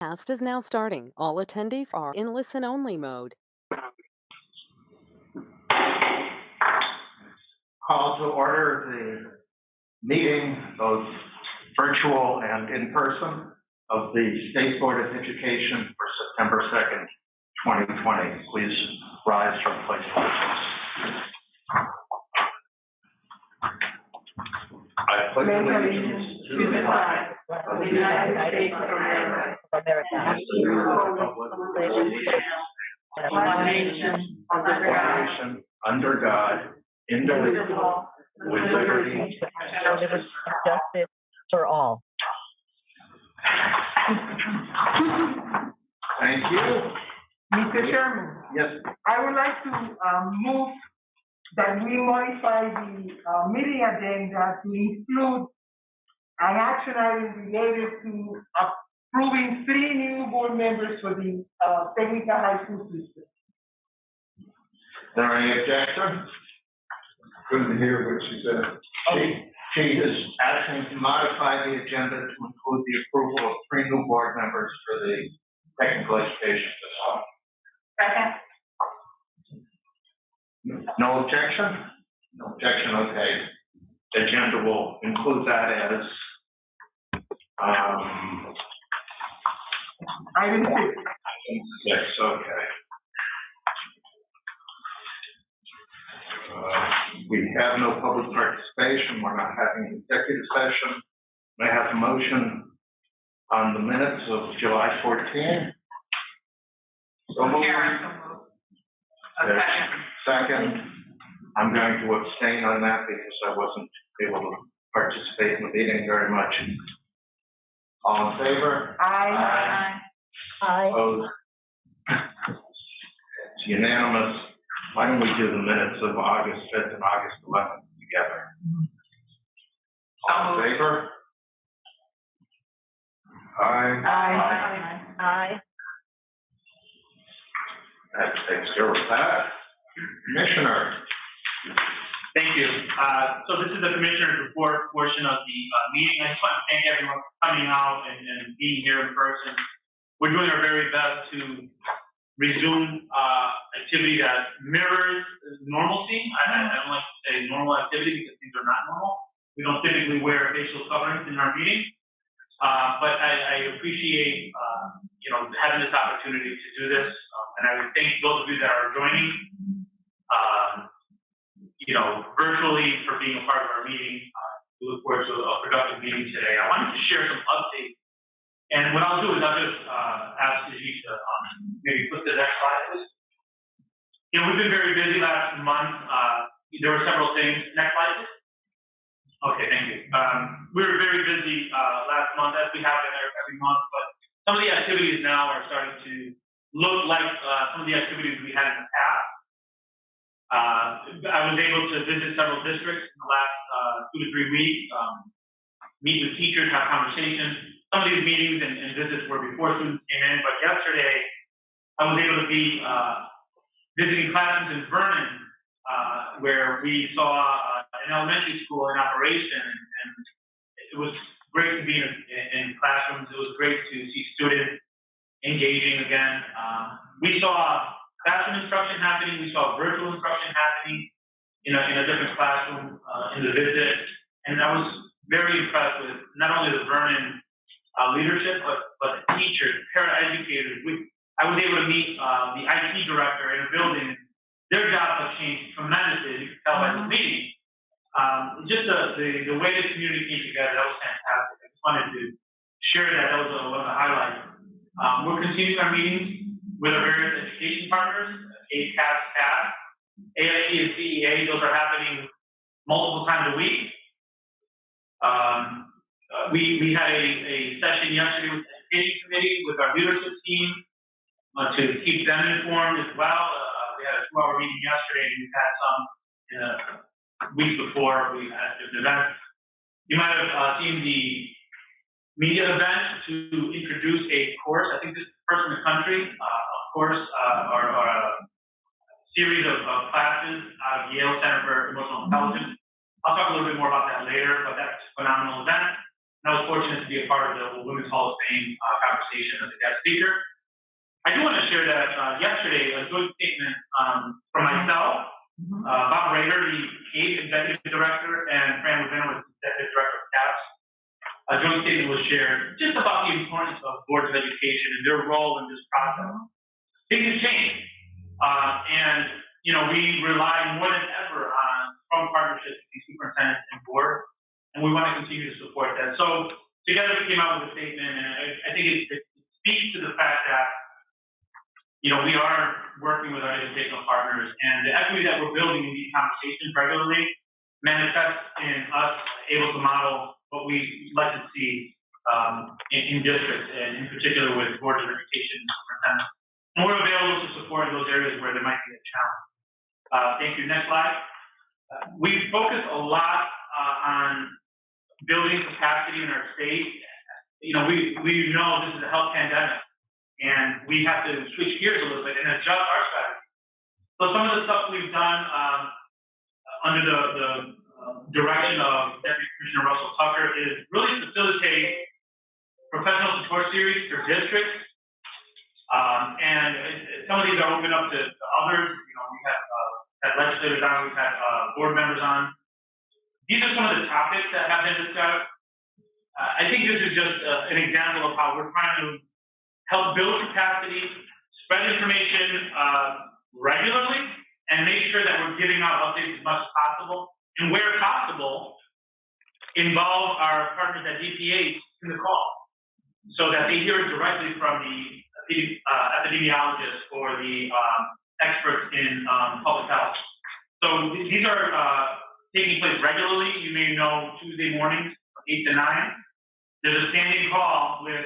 Cast is now starting. All attendees are in listen-only mode. Call to order the meeting, both virtual and in person, of the State Board of Education for September 2nd, 2020. Please rise from place. I pledge allegiance to the flag of the United States of America and to the republic of one nation, under God, indivisible, with liberty and justice for all. Thank you. Mr. Chairman, Yes. I would like to move that we modify the meeting agenda to include an action item related to approving 3 new board members for the technical high school system. Is there any objection? Couldn't hear what she said. She is asking to modify the agenda to include the approval of 3 new board members for the technical education system. Second. No objection? No objection, okay. The agenda will include that as Item 6. yes, okay. We have no public participation. We're not having an executive session. May I have a motion on the minutes of July 14? So moved. Second. I'm going to abstain on that because I wasn't able to participate in the meeting very much. All in favor? Aye. Opposed? It's unanimous. Why don't we do the minutes of August 5th and August 11th together? All in favor? Aye. That takes care of that. Commissioner. Thank you. So this is the commissioner's report portion of the meeting. I just want to thank everyone for coming out and being here in person. We're doing our very best to resume activity that mirrors normalcy. I don't like to say normal activity because things are not normal. We don't typically wear facial coverings in our meetings, but I appreciate having this opportunity to do this, and I would thank those of you that are joining, virtually for being a part of our meeting. We look forward to a productive meeting today. I wanted to share some updates. And what I'll do is I'll just ask Ajit to maybe put the next slide, please. We've been very busy last month. There were several things. Next slide, please. Okay, thank you. We were very busy last month, as we have been every month, but some of the activities now are starting to look like some of the activities we had in the past. I was able to visit several districts in the last 2 to 3 weeks, meet with teachers, have conversations. Some of these meetings and visits were before students came in, but yesterday I was able to be visiting classrooms in Vernon, where we saw an elementary school in operation, and it was great to be in classrooms. It was great to see students engaging again. We saw classroom instruction happening. We saw virtual instruction happening in a different classroom in the visit, and I was very impressed with not only the Vernon leadership, but the teachers, paraeducators. I was able to meet the IT director in a building. Their jobs have changed tremendously. You can tell by the meeting. Just the way the community came together, that was fantastic. I just wanted to share that. That was one of the highlights. We're continuing our meetings with our various education partners, ACAP, staff, AIC, and CEA. Those are happening multiple times a week. We had a session yesterday with the education committee with our leadership team to keep them informed as well. We had a 2-hour meeting yesterday, and we've had some in a week before we had this event. You might have seen the media event to introduce a course. I think this is the first in the country, or a series of classes out of Yale Center for Emotional Intelligence. I'll talk a little bit more about that later, but that's a phenomenal event. and I was fortunate to be a part of the Women's Hall of Fame conversation as a guest speaker. I do want to share that yesterday, a joint statement from myself, Bob Rader, the CAPE Executive Director, and Fran Levin, Executive Director of CAPS. A joint statement was shared just about the importance of boards of education and their role in this process. Things have changed, and we rely more than ever on strong partnerships between superintendents and board, and we want to continue to support that. So together we came out with a statement, and I think it speaks to the fact that we are working with our educational partners, and the equity that we're building in these conversations regularly manifests in us able to model what we like to see in districts, and in particular with boards of education and superintendents. And we're available to support in those areas where there might be a challenge. Thank you. Next slide. We focus a lot on building capacity in our state. We know this is a health pandemic, and we have to switch gears a little bit and adjust our strategy. So some of the stuff we've done under the direction of Deputy Commissioner Russell Tucker is really facilitate professional support series for districts. And some of these are open up to others. We have had legislators on, we've had board members on. These are some of the topics that have been discussed. I think this is just an example of how we're trying to help build capacity, spread information regularly, and make sure that we're giving out updates as much as possible. And where possible, involve our partners at DPH in the call so that they hear it directly from the epidemiologists or the experts in public health. So these are taking place regularly. You may know Tuesday mornings, 8 to 9. There's a standing call with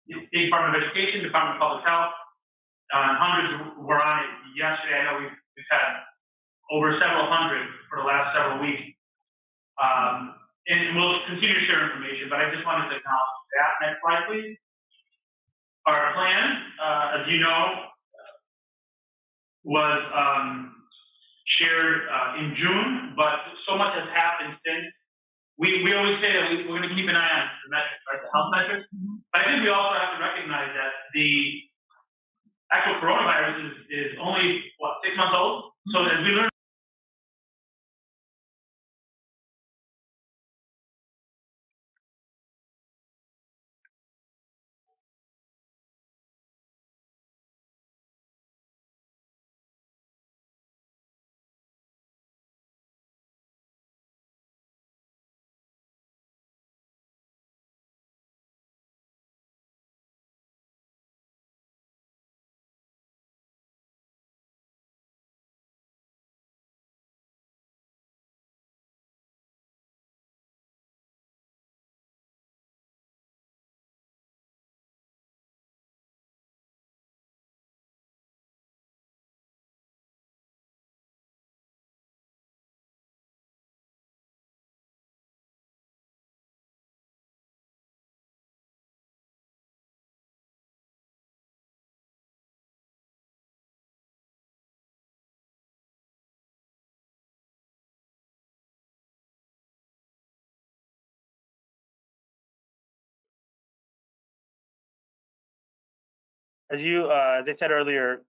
the State Department of Education, Department of Public Health. Hundreds were on it yesterday. I know we've had over several hundred for the last several weeks. And we'll continue to share information, but I just wanted to acknowledge that. Next slide, please. Our plan, as you know, was shared in June, but so much has happened since. We always say that we're going to keep an eye on the metrics, right, the health metrics. But I think we also have to recognize that the actual coronavirus is only, 6 months old? So as we learn as I said earlier,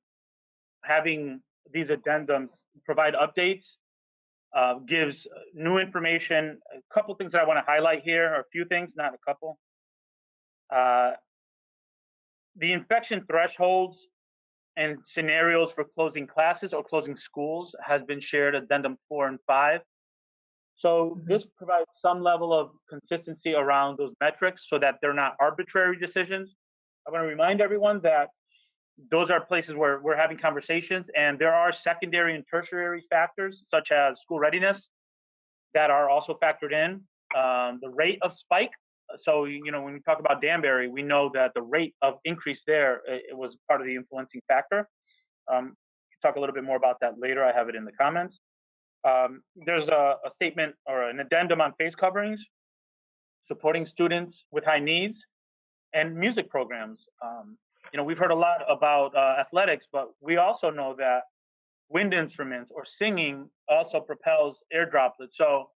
having these addendums provide updates gives new information. A couple things that I want to highlight here, or a few things, not a couple. The infection thresholds and scenarios for closing classes or closing schools has been shared, addendum 4 and 5. So this provides some level of consistency around those metrics so that they're not arbitrary decisions. I want to remind everyone that those are places where we're having conversations, and there are secondary and tertiary factors such as school readiness that are also factored in. The rate of spike. So, when we talk about Danbury, we know that the rate of increase there, it was part of the influencing factor. We'll talk a little bit more about that later. I have it in the comments. There's a statement or an addendum on face coverings, supporting students with high needs, and music programs. We've heard a lot about athletics, but we also know that wind instruments or singing also propels air droplets. So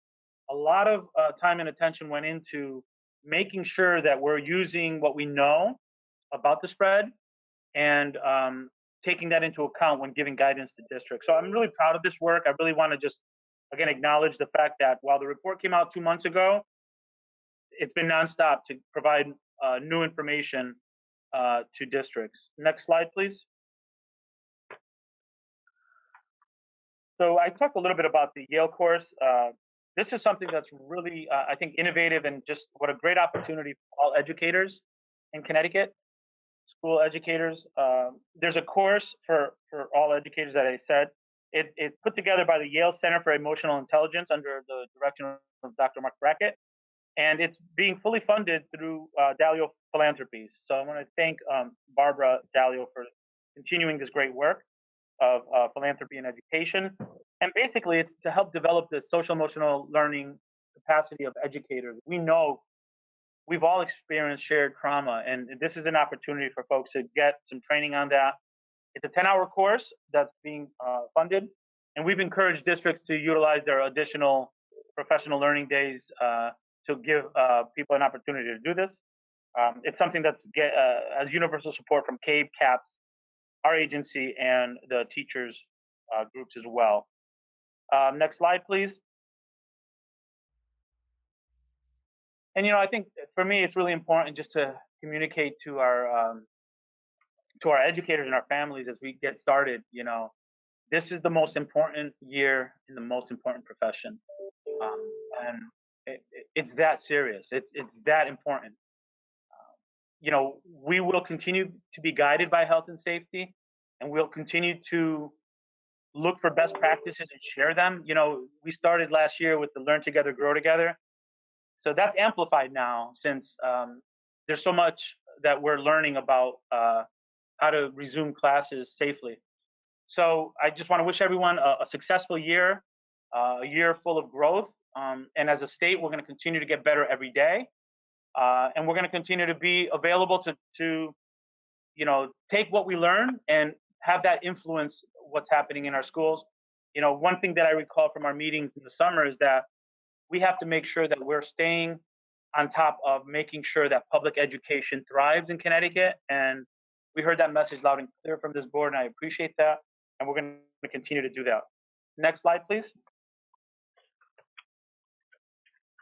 a lot of time and attention went into making sure that we're using what we know about the spread and taking that into account when giving guidance to districts. So I'm really proud of this work. I really want to just, again, acknowledge the fact that while the report came out 2 months ago, it's been nonstop to provide new information to districts. Next slide, please. So I talked a little bit about the Yale course. This is something that's really, I think, innovative and just what a great opportunity for all educators in Connecticut, school educators. There's a course for all educators that I said. It's put together by the Yale Center for Emotional Intelligence under the direction of Dr. Mark Brackett, and it's being fully funded through Dalio Philanthropies. So I want to thank Barbara Dalio for continuing this great work of philanthropy and education. And basically, it's to help develop the social emotional learning capacity of educators. We know we've all experienced shared trauma, and this is an opportunity for folks to get some training on that. It's a 10-hour course that's being funded, and we've encouraged districts to utilize their additional professional learning days to give people an opportunity to do this. It's something that's has universal support from CABE, CAPS, our agency, and the teachers groups as well. Next slide, please. And I think for me, it's really important just to communicate to our educators and our families as we get started. This is the most important year in the most important profession, and it's that serious. It's that important. We will continue to be guided by health and safety, and we'll continue to look for best practices and share them. We started last year with the Learn Together, Grow Together. So that's amplified now since there's so much that we're learning about how to resume classes safely. So I just want to wish everyone a successful year, a year full of growth. And as a state, we're going to continue to get better every day. And we're going to continue to be available to take what we learn and have that influence what's happening in our schools. One thing that I recall from our meetings in the summer is that we have to make sure that we're staying on top of making sure that public education thrives in Connecticut. And we heard that message loud and clear from this board, and I appreciate that. And we're going to continue to do that. Next slide, please.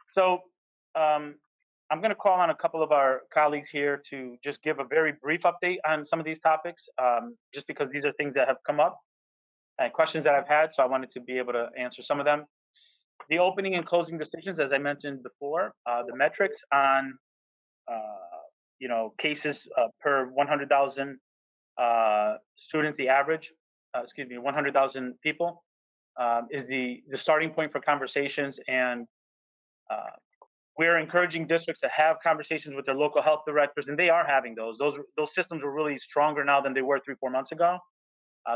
So I'm going to call on a couple of our colleagues here to just give a very brief update on some of these topics, just because these are things that have come up and questions that I've had. So I wanted to be able to answer some of them. The opening and closing decisions, as I mentioned before, the metrics on cases per 100,000 students, the average, 100,000 people is the starting point for conversations, and we're encouraging districts to have conversations with their local health directors, and they are having those. Those systems are really stronger now than they were 3-4 months ago.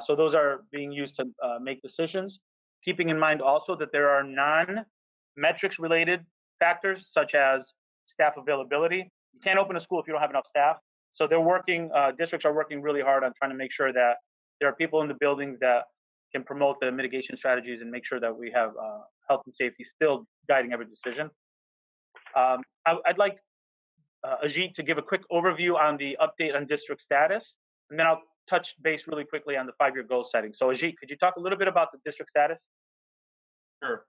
So those are being used to make decisions. Keeping in mind also that there are non-metrics related factors such as staff availability. You can't open a school if you don't have enough staff. So they're working, districts are working really hard on trying to make sure that there are people in the buildings that can promote the mitigation strategies and make sure that we have health and safety still guiding every decision. I'd like Ajit to give a quick overview on the update on district status, and then I'll touch base really quickly on the 5-year goal setting. So Ajit, could you talk a little bit about the district status? Sure.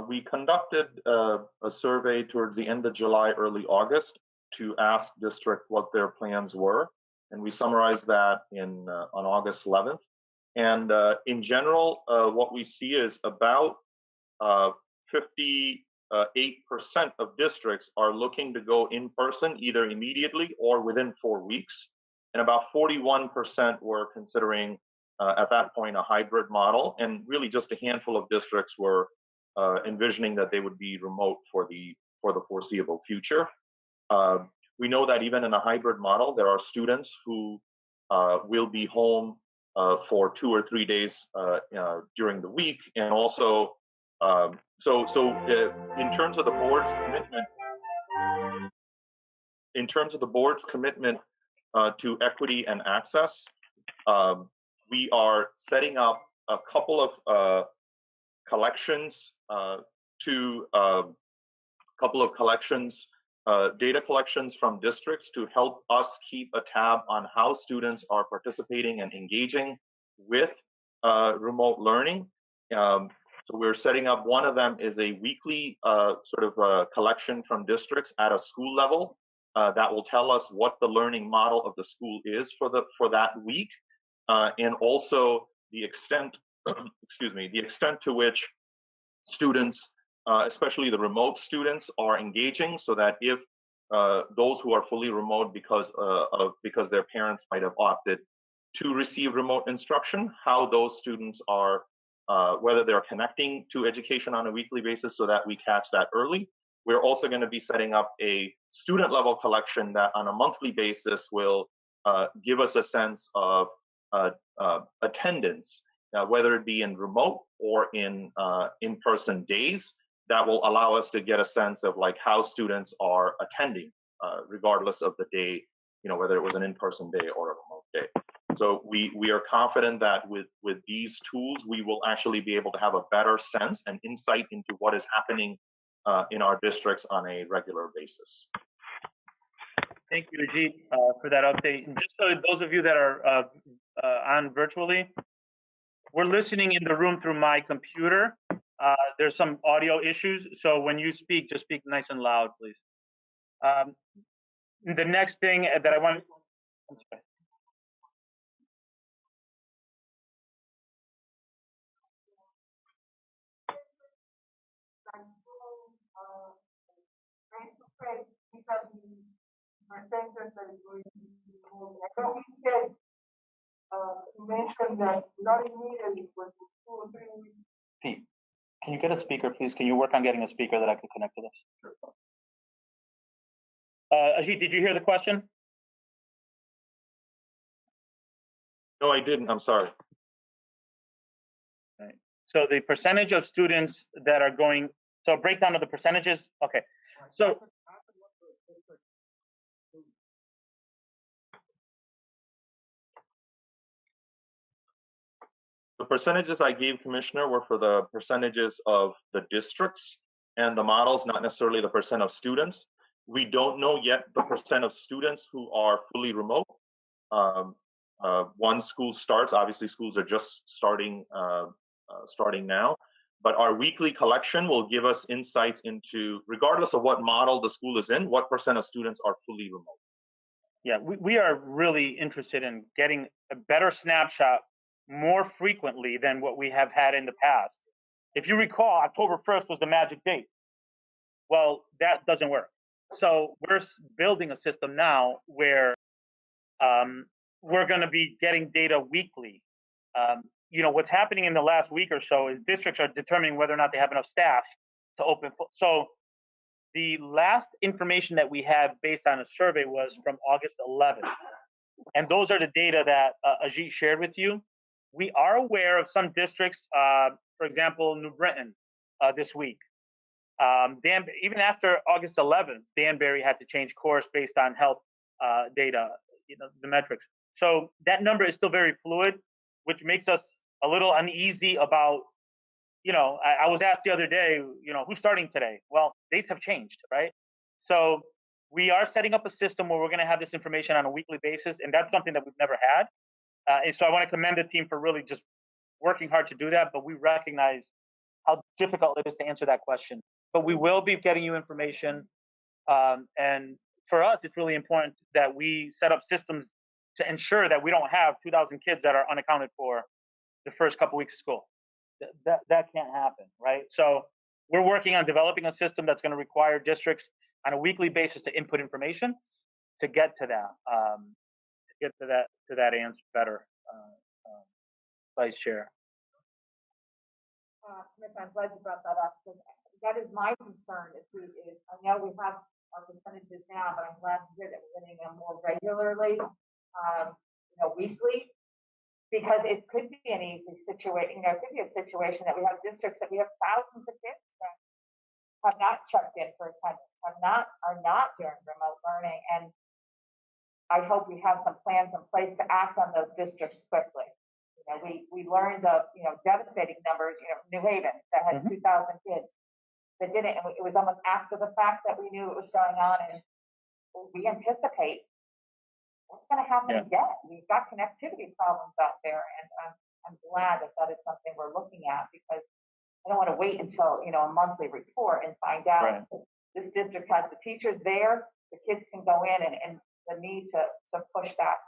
We conducted a survey towards the end of July, early August to ask district what their plans were. And we summarized that on August 11th. And in general, what we see is about 58% of districts are looking to go in person either immediately or within 4 weeks. And about 41% were considering at that point a hybrid model. And really just a handful of districts were envisioning that they would be remote for the foreseeable future. We know that even in a hybrid model, there are students who will be home for 2 or 3 days during the week, and also in terms of the board's commitment, to equity and access, we are setting up a couple of collections data collections from districts to help us keep a tab on how students are participating and engaging with remote learning. So we're setting up, one of them is a weekly sort of collection from districts at a school level that will tell us what the learning model of the school is for that week, and also the extent, excuse me, the extent to which students, especially the remote students, are engaging, so that if those who are fully remote because their parents might have opted to receive remote instruction, how those students are, whether they're connecting to education on a weekly basis, so that we catch that early. We're also going to be setting up a student level collection that on a monthly basis will give us a sense of attendance, whether it be in remote or in in-person days, that will allow us to get a sense of like how students are attending, regardless of the day, whether it was an in-person day or a remote day. So we are confident that with these tools, we will actually be able to have a better sense and insight into what is happening in our districts on a regular basis. Thank you, Ajit, for that update. And just so those of you that are on virtually, we're listening in the room through my computer. There's some audio issues, so when you speak, just speak nice and loud, please. The next thing that I want, I'm sorry. You mentioned that not immediately, but 2 or 3 weeks. Pete, can you get a speaker, please? Can you work on getting a speaker that I can connect to this? Ajit, did you hear the question? No, I didn't. I'm sorry. Right. So the percentage of students that are going, so a breakdown of the percentages. Okay. So the percentages I gave, Commissioner, were for the percentages of the districts and the models, not necessarily the percent of students. We don't know yet the percent of students who are fully remote. Once school starts, obviously schools are just starting now, but our weekly collection will give us insights into, regardless of what model the school is in, what percent of students are fully remote. Yeah, we are really interested in getting a better snapshot more frequently than what we have had in the past. If you recall, October 1st was the magic date. Well, that doesn't work. So we're building a system now where we're going to be getting data weekly. What's happening in the last week or so is districts are determining whether or not they have enough staff to open. So the last information that we have based on a survey was from August 11th. And those are the data that Ajit shared with you. We are aware of some districts, for example, New Britain this week. Even after August 11th, Danbury had to change course based on health data, the metrics. So that number is still very fluid, which makes us a little uneasy about, I was asked the other day, who's starting today? Well, dates have changed, right? So we are setting up a system where we're going to have this information on a weekly basis, and that's something that we've never had. And so I want to commend the team for really just working hard to do that, but we recognize how difficult it is to answer that question. But we will be getting you information. And for us, it's really important that we set up systems to ensure that we don't have 2,000 kids that are unaccounted for the first couple weeks of school. That can't happen, right? So we're working on developing a system that's going to require districts on a weekly basis to input information to get to that. To that answer better, Vice Chair. Commissioner, I'm glad you brought that up, because that is my concern. I know we have our percentages now, but I'm glad to hear that we're getting them more regularly, weekly, because it could be an easy situation. It could be a situation that we have districts that we have thousands of kids that have not checked in for attendance, are not doing remote learning, and I hope we have some plans in place to act on those districts quickly. We learned of devastating numbers. New Haven that had 2,000 kids that didn't, and it was almost after the fact that we knew it was going on, and we anticipate what's going to happen again. We've got connectivity problems out there, and I'm glad that that is something we're looking at, because I don't want to wait until, you know, a monthly report and find out that this district has the teachers there, the kids can go in, and the need to push that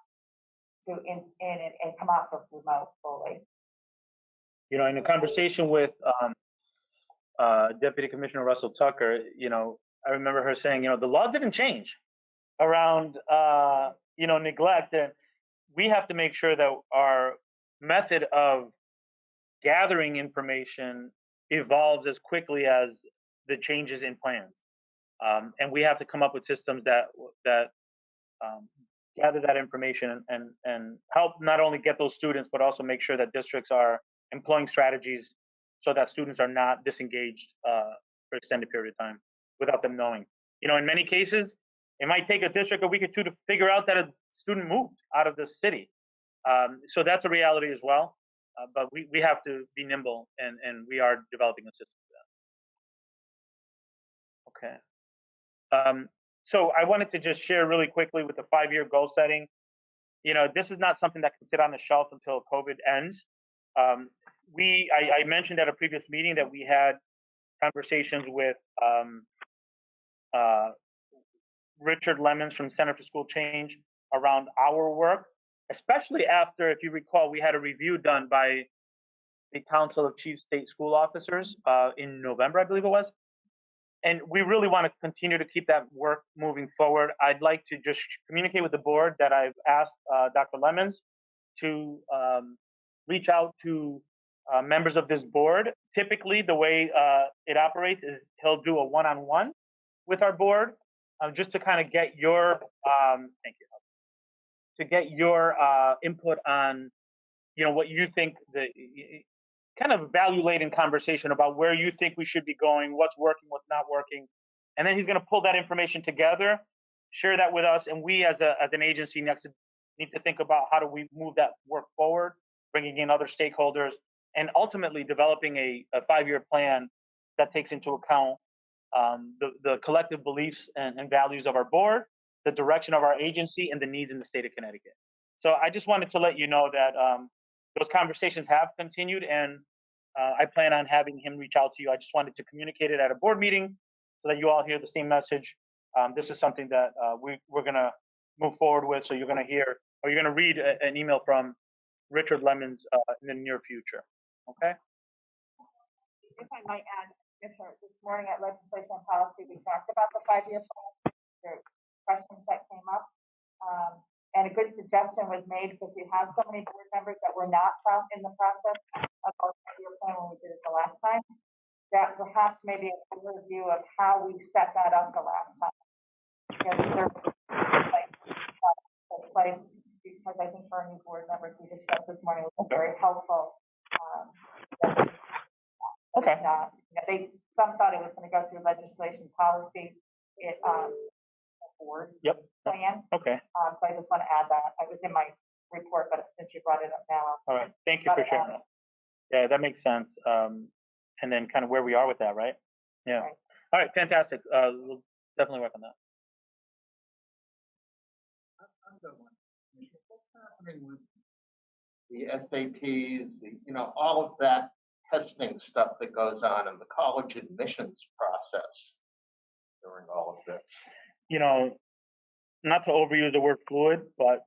to in and come off of remote fully. You know, in a conversation with Deputy Commissioner Russell Tucker, you know, I remember her saying, you know, the law didn't change around, you know, neglect, and we have to make sure that our method of gathering information evolves as quickly as the changes in plans, and we have to come up with systems that gather that information and help not only get those students, but also make sure that districts are employing strategies so that students are not disengaged for extended period of time without them knowing. You know, in many cases, it might take a district a week or two to figure out that a student moved out of the city. So that's a reality as well. But we have to be nimble, and we are developing a system for that. Okay. So I wanted to just share really quickly with the 5-year goal setting. You know, this is not something that can sit on the shelf until COVID ends. I mentioned at a previous meeting that we had conversations with Richard Lemons from Center for School Change around our work, especially after, if you recall, we had a review done by the Council of Chief State School Officers in November, I believe it was. And we really want to continue to keep that work moving forward. I'd like to just communicate with the board that I've asked Dr. Lemons to reach out to members of this board. Typically, the way it operates is he'll do a one-on-one with our board, just to kind of get your input on, you know, what you think, the kind of evaluating conversation about where you think we should be going, what's working, what's not working, and then he's going to pull that information together, share that with us, and we as an agency next need to think about how do we move that work forward, bringing in other stakeholders, and ultimately developing a 5-year plan that takes into account the collective beliefs and values of our board, the direction of our agency, and the needs in the state of Connecticut. So I just wanted to let you know that those conversations have continued, and I plan on having him reach out to you. I just wanted to communicate it at a board meeting so that you all hear the same message. This is something that we're going to move forward with. So you're going to hear, or you're going to read an email from Richard Lemons in the near future. Okay? If I might add, Commissioner, this morning at Legislation and Policy, we talked about the 5-year plan. There are questions that came up. And a good suggestion was made, because we have so many board members that were not in the process of our 5-year plan when we did it the last time, that perhaps maybe an overview of how we set that up the last time. You know, the service place, because I think for our new board members, we discussed this morning, was very helpful. Okay. Some thought it was going to go through legislation policy. Board plan. Okay. So I just want to add that. I was in my report, but since you brought it up now. All right. Thank you for sharing that. Yeah, that makes sense. And then kind of where we are with that, right? Yeah. Right. All right. Fantastic. We'll definitely work on that. What's happening with the SATs, you know, all of that testing stuff that goes on in the college admissions process during all of this? You know, not to overuse the word fluid, but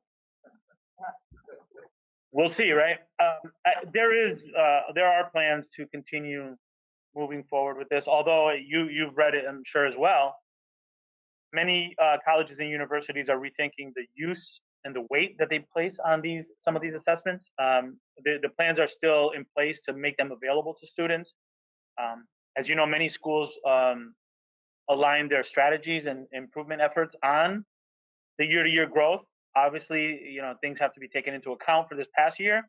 we'll see, right? There are plans to continue moving forward with this. Although you've read it, I'm sure as well. Many colleges and universities are rethinking the use and the weight that they place on some of these assessments. The plans are still in place to make them available to students. As you know, many schools align their strategies and improvement efforts on the year-to-year growth. Obviously, you know, things have to be taken into account for this past year,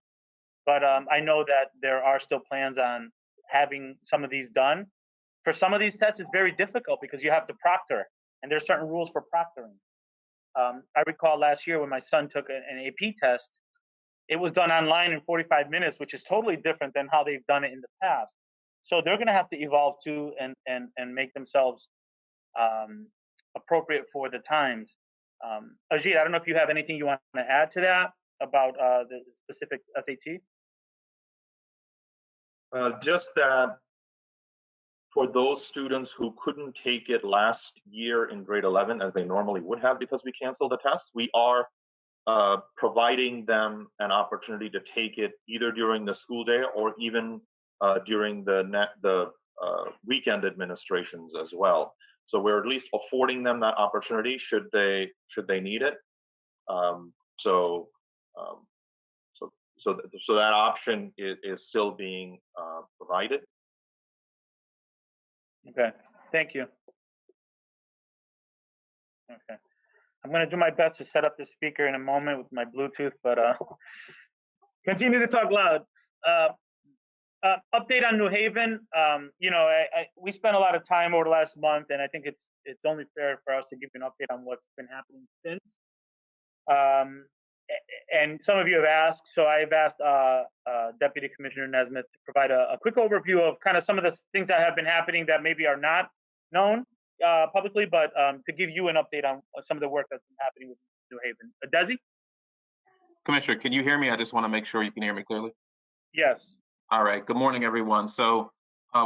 but I know that there are still plans on having some of these done. For some of these tests, it's very difficult because you have to proctor, and there's certain rules for proctoring. I recall last year when my son took an AP test, it was done online in 45 minutes, which is totally different than how they've done it in the past. So they're going to have to evolve too and make themselves appropriate for the times. Ajit, I don't know if you have anything you want to add to that about the specific SAT. Just that for those students who couldn't take it last year in grade 11 as they normally would have because we canceled the test, we are providing them an opportunity to take it either during the school day or even during the weekend administrations as well. So we're at least affording them that opportunity should they need it. So that option is still being provided. Okay, thank you. Okay, I'm going to do my best to set up the speaker in a moment with my Bluetooth, but continue to talk loud. Update on New Haven. You know, we spent a lot of time over the last month, and I think it's only fair for us to give you an update on what's been happening since. And some of you have asked, so I've asked Deputy Commissioner Nesmith to provide a quick overview of kind of some of the things that have been happening that maybe are not known publicly, but to give you an update on some of the work that's been happening with New Haven. Desi? Commissioner, can you hear me? I just want to make sure you can hear me clearly. Yes. All right. Good morning, everyone. So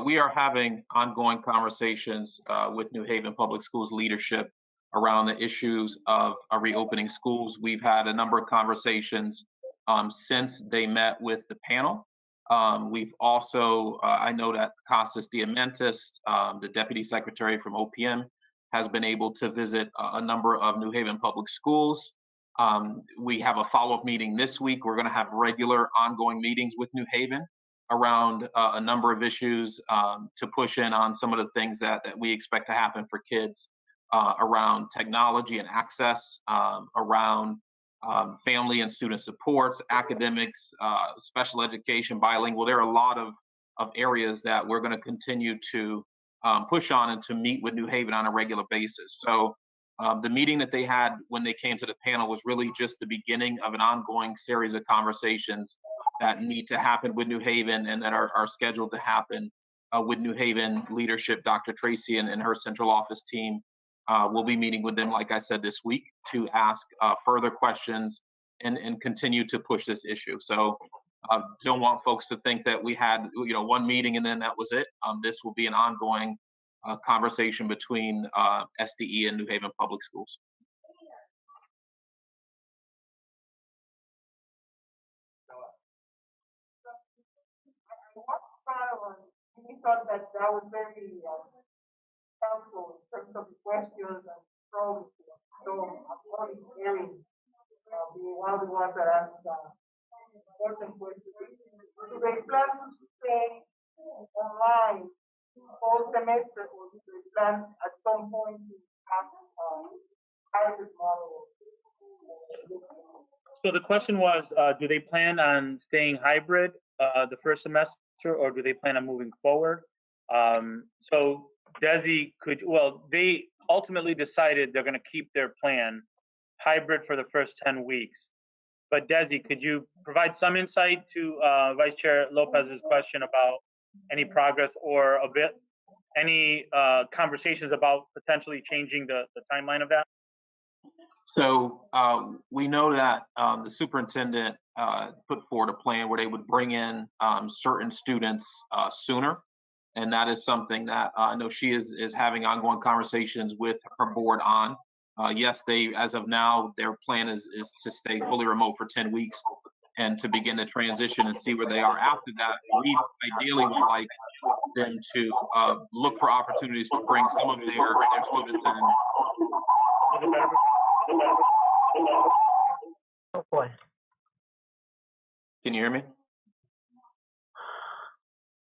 we are having ongoing conversations with New Haven Public Schools leadership around the issues of reopening schools. We've had a number of conversations since they met with the panel. We've also, I know that Costas Diamantis, the Deputy Secretary from OPM, has been able to visit a number of New Haven Public Schools. We have a follow-up meeting this week. We're going to have regular ongoing meetings with New Haven around a number of issues to push in on some of the things that we expect to happen for kids around technology and access, around family and student supports, academics, special education, bilingual. There are a lot of areas that we're going to continue to push on and to meet with New Haven on a regular basis. So the meeting that they had when they came to the panel was really just the beginning of an ongoing series of conversations that need to happen with New Haven and that are scheduled to happen with New Haven leadership. Dr. Tracy and her central office team will be meeting with them, like I said, this week to ask further questions and continue to push this issue. So don't want folks to think that we had one meeting and then that was it. This will be an ongoing conversation between SDE and New Haven Public Schools. We thought that was very helpful in terms of the questions and problems. So I'm only hearing one of the ones that asked important questions. Do they plan to stay online all semester, or do they plan at some point to have hybrid model? So the question was, do they plan on staying hybrid the first semester, or do they plan on moving forward? So Desi they ultimately decided they're going to keep their plan hybrid for the first 10 weeks. But Desi, could you provide some insight to Vice Chair Lopez's question about any progress or any conversations about potentially changing the timeline of that? So we know that the superintendent put forward a plan where they would bring in certain students sooner. And that is something that I know she is having ongoing conversations with her board on. Yes, as of now, their plan is to stay fully remote for 10 weeks and to begin the transition and see where they are after that. We ideally would like them to look for opportunities to bring some of their students in. Oh boy. Can you hear me?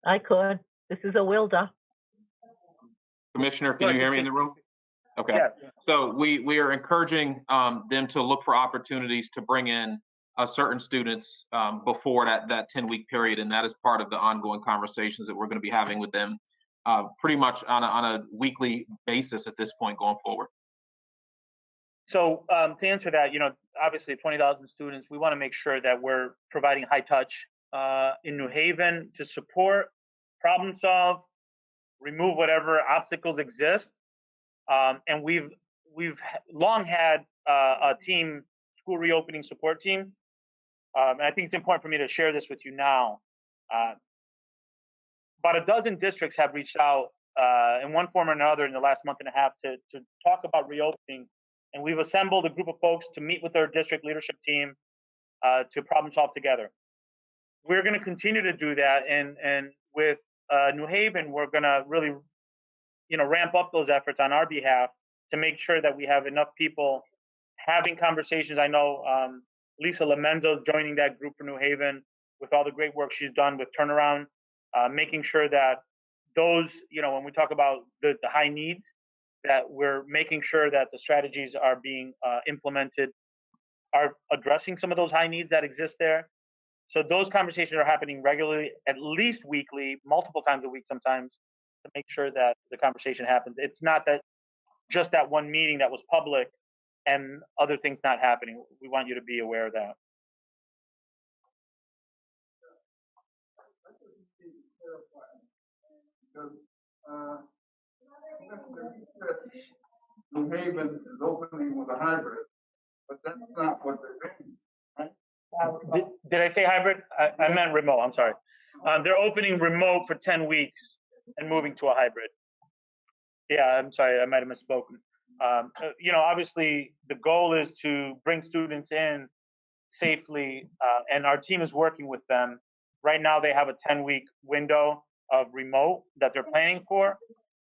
I could. This is a Wilda. Commissioner, can you hear me in the room? Okay. Yes. So we are encouraging them to look for opportunities to bring in certain students before that 10-week period, and that is part of the ongoing conversations that we're going to be having with them pretty much on a weekly basis at this point going forward. So to answer that, obviously 20,000 students, we want to make sure that we're providing high touch in New Haven to support problem solve, remove whatever obstacles exist. And we've long had a team, school reopening support team. And I think it's important for me to share this with you now. About a dozen districts have reached out in one form or another in the last month and a half to talk about reopening. And we've assembled a group of folks to meet with their district leadership team to problem solve together. We're going to continue to do that. And with New Haven, we're going to really, ramp up those efforts on our behalf to make sure that we have enough people having conversations. I know Lisa Lamenzo is joining that group for New Haven with all the great work she's done with turnaround, making sure that those, when we talk about the high needs, that we're making sure that the strategies are being implemented, are addressing some of those high needs that exist there. So those conversations are happening regularly, at least weekly, multiple times a week sometimes, to make sure that the conversation happens. It's not that just that one meeting that was public and other things not happening. We want you to be aware of that. Because, New Haven is opening with a hybrid, but that's not what they're doing, right? Did I say hybrid? I meant remote, I'm sorry. They're opening remote for 10 weeks and moving to a hybrid. Yeah, I'm sorry, I might have misspoken. Obviously the goal is to bring students in safely, and our team is working with them. Right now they have a 10-week window of remote that they're planning for,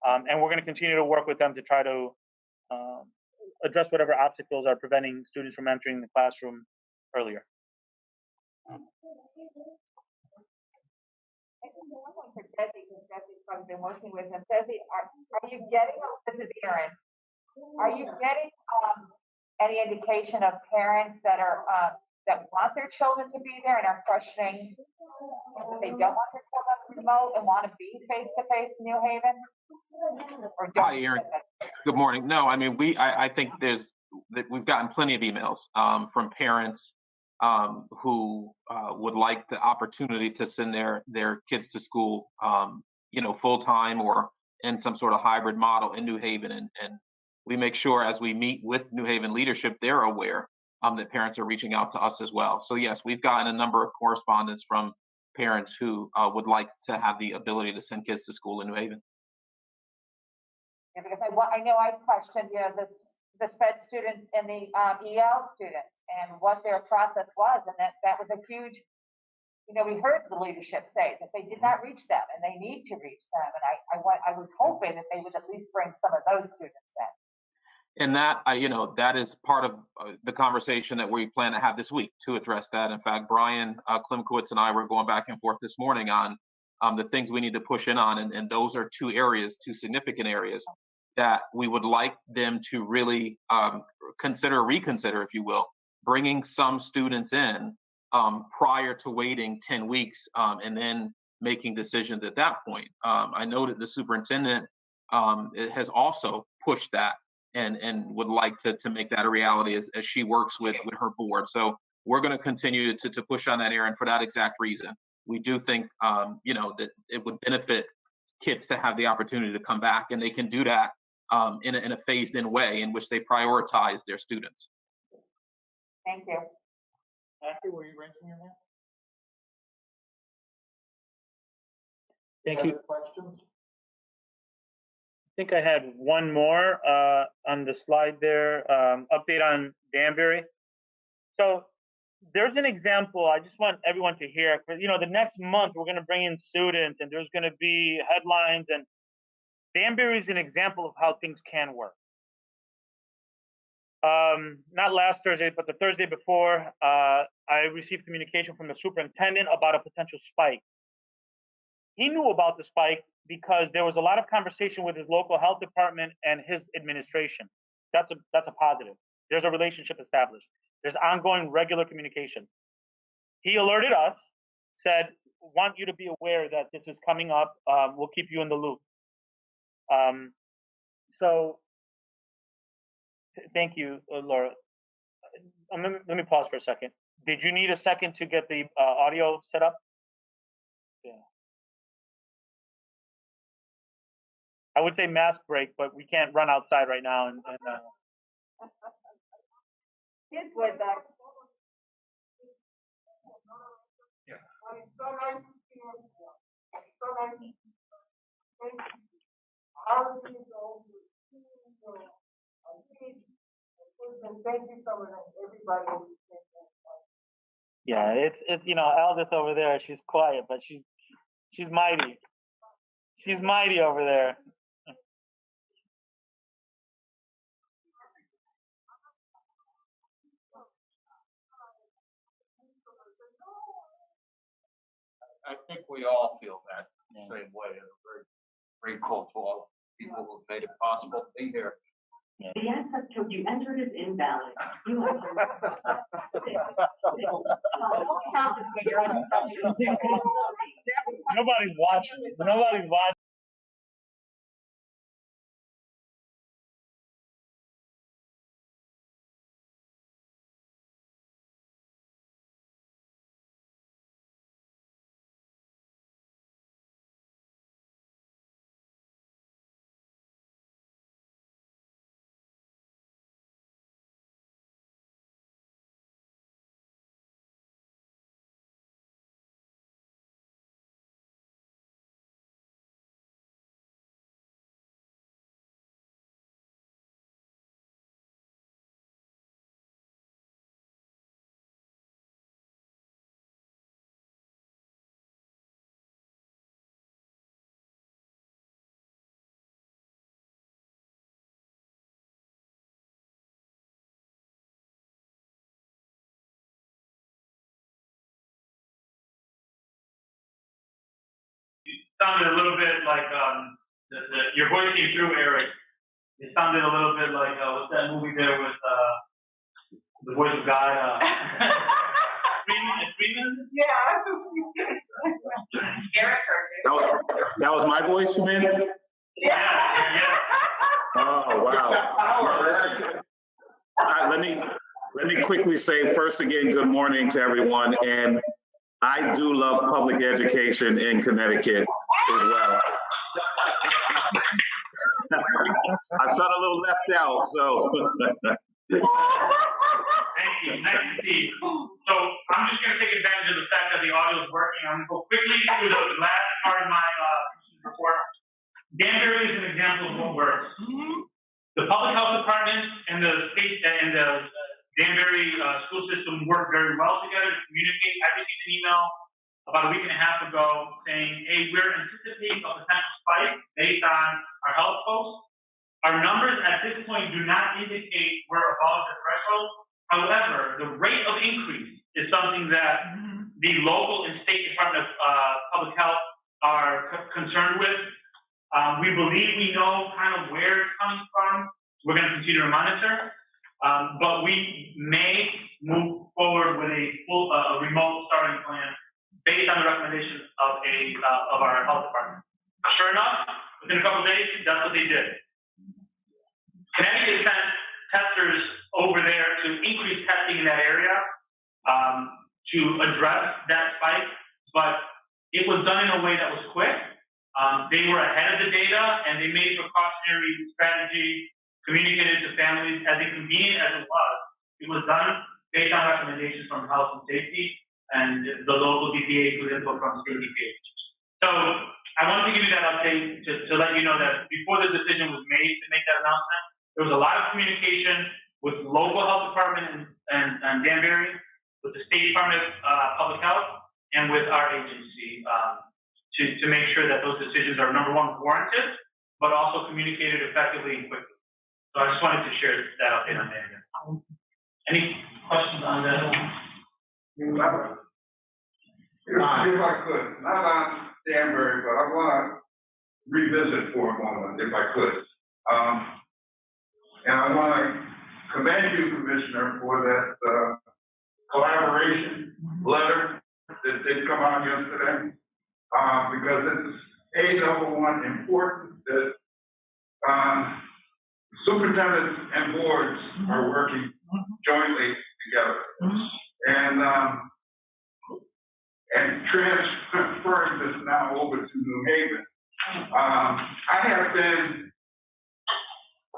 and we're going to continue to work with them to try to address whatever obstacles are preventing students from entering the classroom earlier. For Desi, because Desi's probably been working with him. Desi, are you getting, this is Erin, are you getting any indication of parents that are that want their children to be there and are questioning that they don't want their children remote and want to be face to face in New Haven? Or don't? Hi, Erin. Good morning. No, I mean, I think we've gotten plenty of emails from parents who would like the opportunity to send their kids to school, full time or in some sort of hybrid model in New Haven. And we make sure as we meet with New Haven leadership, they're aware that parents are reaching out to us as well. So yes, we've gotten a number of correspondence from parents who would like to have the ability to send kids to school in New Haven. Yeah, because I know I questioned, the SPED students and the EL students and what their process was, and that was a huge. We heard the leadership say that they did not reach them, and they need to reach them. And I was hoping that they would at least bring some of those students in. And that, that is part of the conversation that we plan to have this week to address that. In fact, Brian Klimkowitz and I were going back and forth this morning on the things we need to push in on. And those are two significant areas that we would like them to really reconsider, if you will, bringing some students in prior to waiting 10 weeks and then making decisions at that point. I know that the superintendent has also pushed that and would like to make that a reality as she works with her board. So we're going to continue to push on that, Erin, for that exact reason. We do think, that it would benefit kids to have the opportunity to come back, and they can do that in a phased-in way in which they prioritize their students. Thank you. Matthew, were you raising your hand? Thank you. Questions? I think I had one more on the slide there, update on Danbury. So there's an example I just want everyone to hear. The next month we're going to bring in students and there's going to be headlines, and Danbury is an example of how things can work. Not last Thursday, but the Thursday before, I received communication from the superintendent about a potential spike. He knew about the spike because there was a lot of conversation with his local health department and his administration. That's a positive. There's a relationship established. There's ongoing regular communication. He alerted us, said, want you to be aware that this is coming up. We'll keep you in the loop. So thank you, Laura. Let me pause for a second. Did you need a second to get the audio set up? Yeah. I would say mask break, but we can't run outside right now. Kids would though. Yeah. It's so nice to see you. It's so nice to see you. Thank you. All of you go to school, thank you so much, everybody. Yeah, it's Aldith over there. She's quiet, but she's mighty. She's mighty over there. I think we all feel that same way, and I'm very grateful to all people who made it possible to be here. The access code you entered is invalid. You have Nobody's watching. Nobody's watching. Sounded a little bit like your voice came through, Eric. It sounded a little bit like what's that movie there with the voice of God? Freeman? Yeah. Eric heard it. That was my voice, you mean? Yeah. Oh, wow. Listen, let me quickly say first again, good morning to everyone. And I do love public education in Connecticut as well. I felt a little left out, so. Thank you. Nice to see you. So I'm just going to take advantage of the fact that the audio is working. I'm going to go quickly through the last part of my report. Danbury is an example of what works. The public health department and the state and the Danbury school system work very well together to communicate. I received an email about a week and a half ago saying, hey, we're anticipating a potential spike based on our health folks. Our numbers at this point do not indicate we're above the threshold. However, the rate of increase is something that the local and state Department of Public Health are concerned with. We believe we know kind of where it's coming from. We're going to continue to monitor. But we may move forward with a full remote starting plan based on the recommendations of our health department. Sure enough, within a couple of days, that's what they did. Connecticut sent testers over there to increase testing in that area to address that spike, but it was done in a way that was quick. They were ahead of the data and they made precautionary strategy communicated to families as inconvenient as it was. It was done based on recommendations from health and safety and the local DPA with input from state DPA. So I wanted to give you that update to let you know that before the decision was made to make that announcement, there was a lot of communication with local health department and Danbury, with the state department of public health, and with our agency to make sure that those decisions are, number one, warranted, but also communicated effectively and quickly. So I just wanted to share that update on that. Any questions on that? If I could, not on Danbury, but I want to revisit for a moment, if I could. And I want to commend you, Commissioner, for that collaboration letter that did come out yesterday, because it's number one, important that superintendents and boards are working jointly together. And transferring this now over to New Haven I have been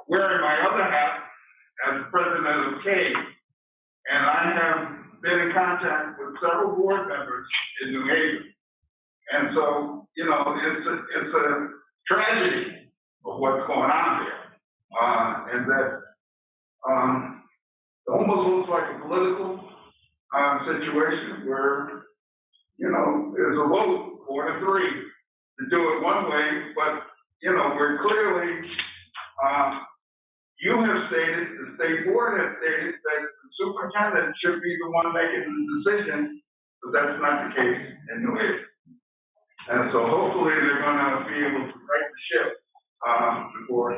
wearing my other hat as president of K, and I have been in contact with several board members in New Haven. And so, you know, it's a tragedy of what's going on there. And that it almost looks like a political situation where, you know, there's a vote 4-3 to do it one way, but, you know, we're clearly, you have stated, the state board has stated that the superintendent should be the one making the decision, but that's not the case in New Haven. And so hopefully they're gonna be able to right the ship, before.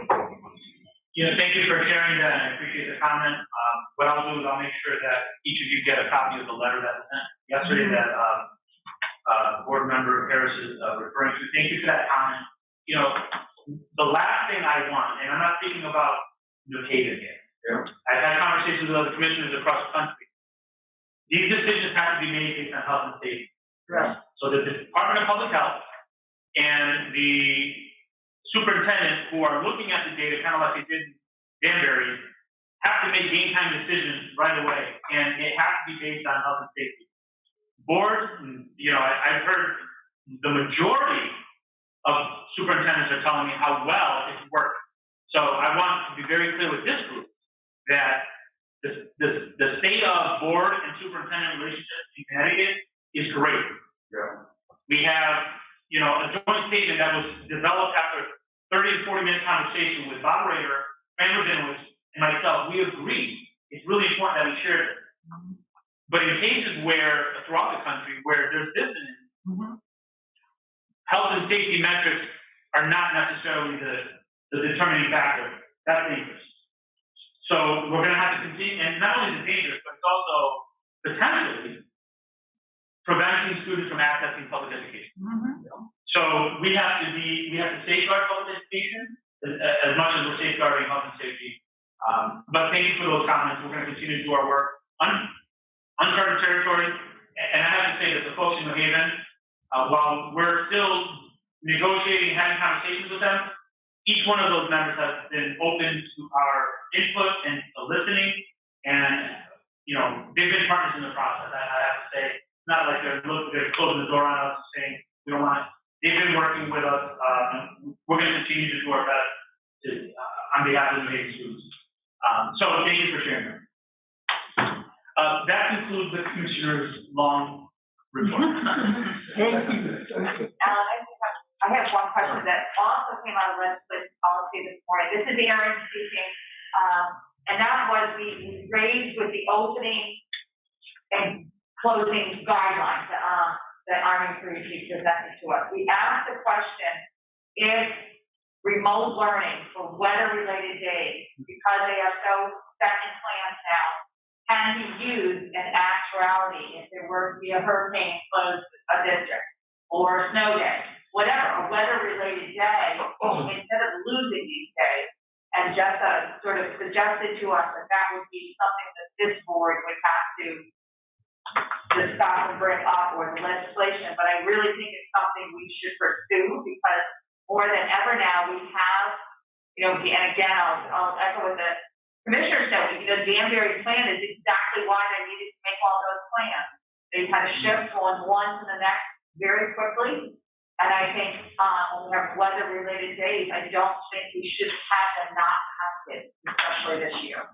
You know, thank you for sharing that, and I appreciate the comment. What I'll do is I'll make sure that each of you get a copy of the letter that was sent yesterday that board member Harris is referring to. Thank you for that comment. You know, the last thing I want, and I'm not speaking about New Haven here. Yeah. I've had conversations with other commissioners across the country. These decisions have to be made based on health and safety. Right. So the Department of Public Health and the superintendent who are looking at the data, kind of like they did in Danbury, have to make game time decisions right away, and it has to be based on health and safety. Boards, you know, I've heard the majority of superintendents are telling me how well it's working. So I want to be very clear with this group that the state of board and superintendent relationship in Connecticut is great. Yeah. We have, you know, a joint statement that was developed after 30 to 40 minute conversation with Bob Rader, Fran Rabinowitz, and myself. We agree it's really important that we share this. But in cases where, throughout the country, where there's dissonance, health and safety metrics are not necessarily the determining factor. That's dangerous. So we're going to have to continue, and not only is it dangerous, but it's also potentially preventing students from accessing public education. So we have to safeguard public education as much as we're safeguarding health and safety. But thank you for those comments. We're going to continue to do our work. Uncharted territory, and I have to say that the folks in New Haven, while we're still negotiating, having conversations with them, each one of those members has been open to our input and to listening, and you know, they've been partners in the process. I have to say, it's not like they're closing the door on us and saying we don't want it. They've been working with us, and we're going to continue to do our best to, on behalf of the New Haven students. So thank you for sharing that. That concludes the commissioner's long report. Thank you. I have one question that also came out of legislative policy this morning. This is Erin speaking, and that was we raised with the opening and closing guidelines that Army Career Chief presented to us. We asked the question if remote learning for weather-related days, because they are so set in plans now, can be used in actuality if there were to be a hurricane close a district or a snow day, whatever, a weather-related day, instead of losing these days, and just sort of suggested to us that that would be something that this board would have to stop and bring up, or the legislation. But I really think it's something we should pursue, because more than ever now we have, you know, and again, I'll echo what the commissioner said, you know, Danbury's plan is exactly why they needed to make all those plans. They had to shift from one to the next very quickly. And I think when we have weather-related days, I don't think we should have them not have it, especially this year,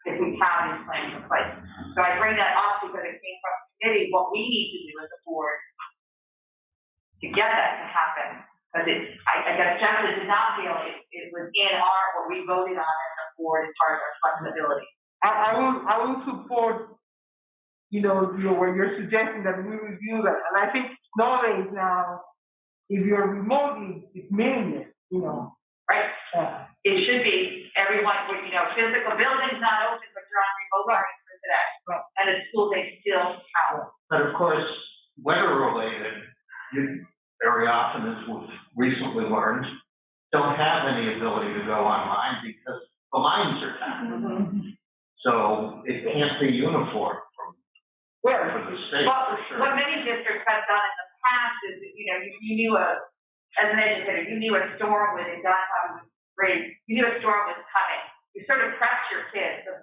if we have these plans in place. So I bring that up because it came from the committee, what we need to do as a board to get that to happen. Because I guess Jennifer did not feel it was in what we voted on as a board as far as our flexibility. I will support, you know, what you're suggesting, that we review that. And I think nowadays now, if you're remotely, it's meaningless, you know. Right. It should be everyone, you know, physical building's not open, but you're on remote learning for today. Right. And the school day still count. But of course, weather-related, very often, as we've recently learned, don't have any ability to go online because the lines are down. So it can't be uniform for the state, for sure. What many districts have done in the past is, you know, you knew a as an educator, you knew a storm was in downtown grade, you knew a storm was coming. You sort of prepped your kids of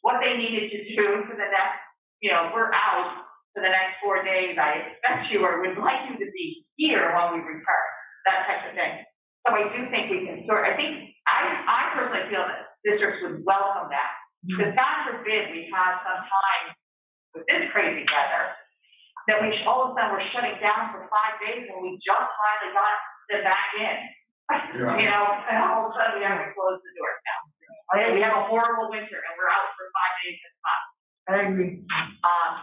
what they needed to do for the next, we're out for the next 4 days. I expect you or would like you to be here when we return, that type of thing. So I do think we can I personally feel that districts would welcome that. Because God forbid we have some time with this crazy weather that all of a sudden we're shutting down for 5 days when we just finally got them back in. Yeah. And all of a sudden we have to close the doors now. We have a horrible winter and we're out for 5 days this month. I agree.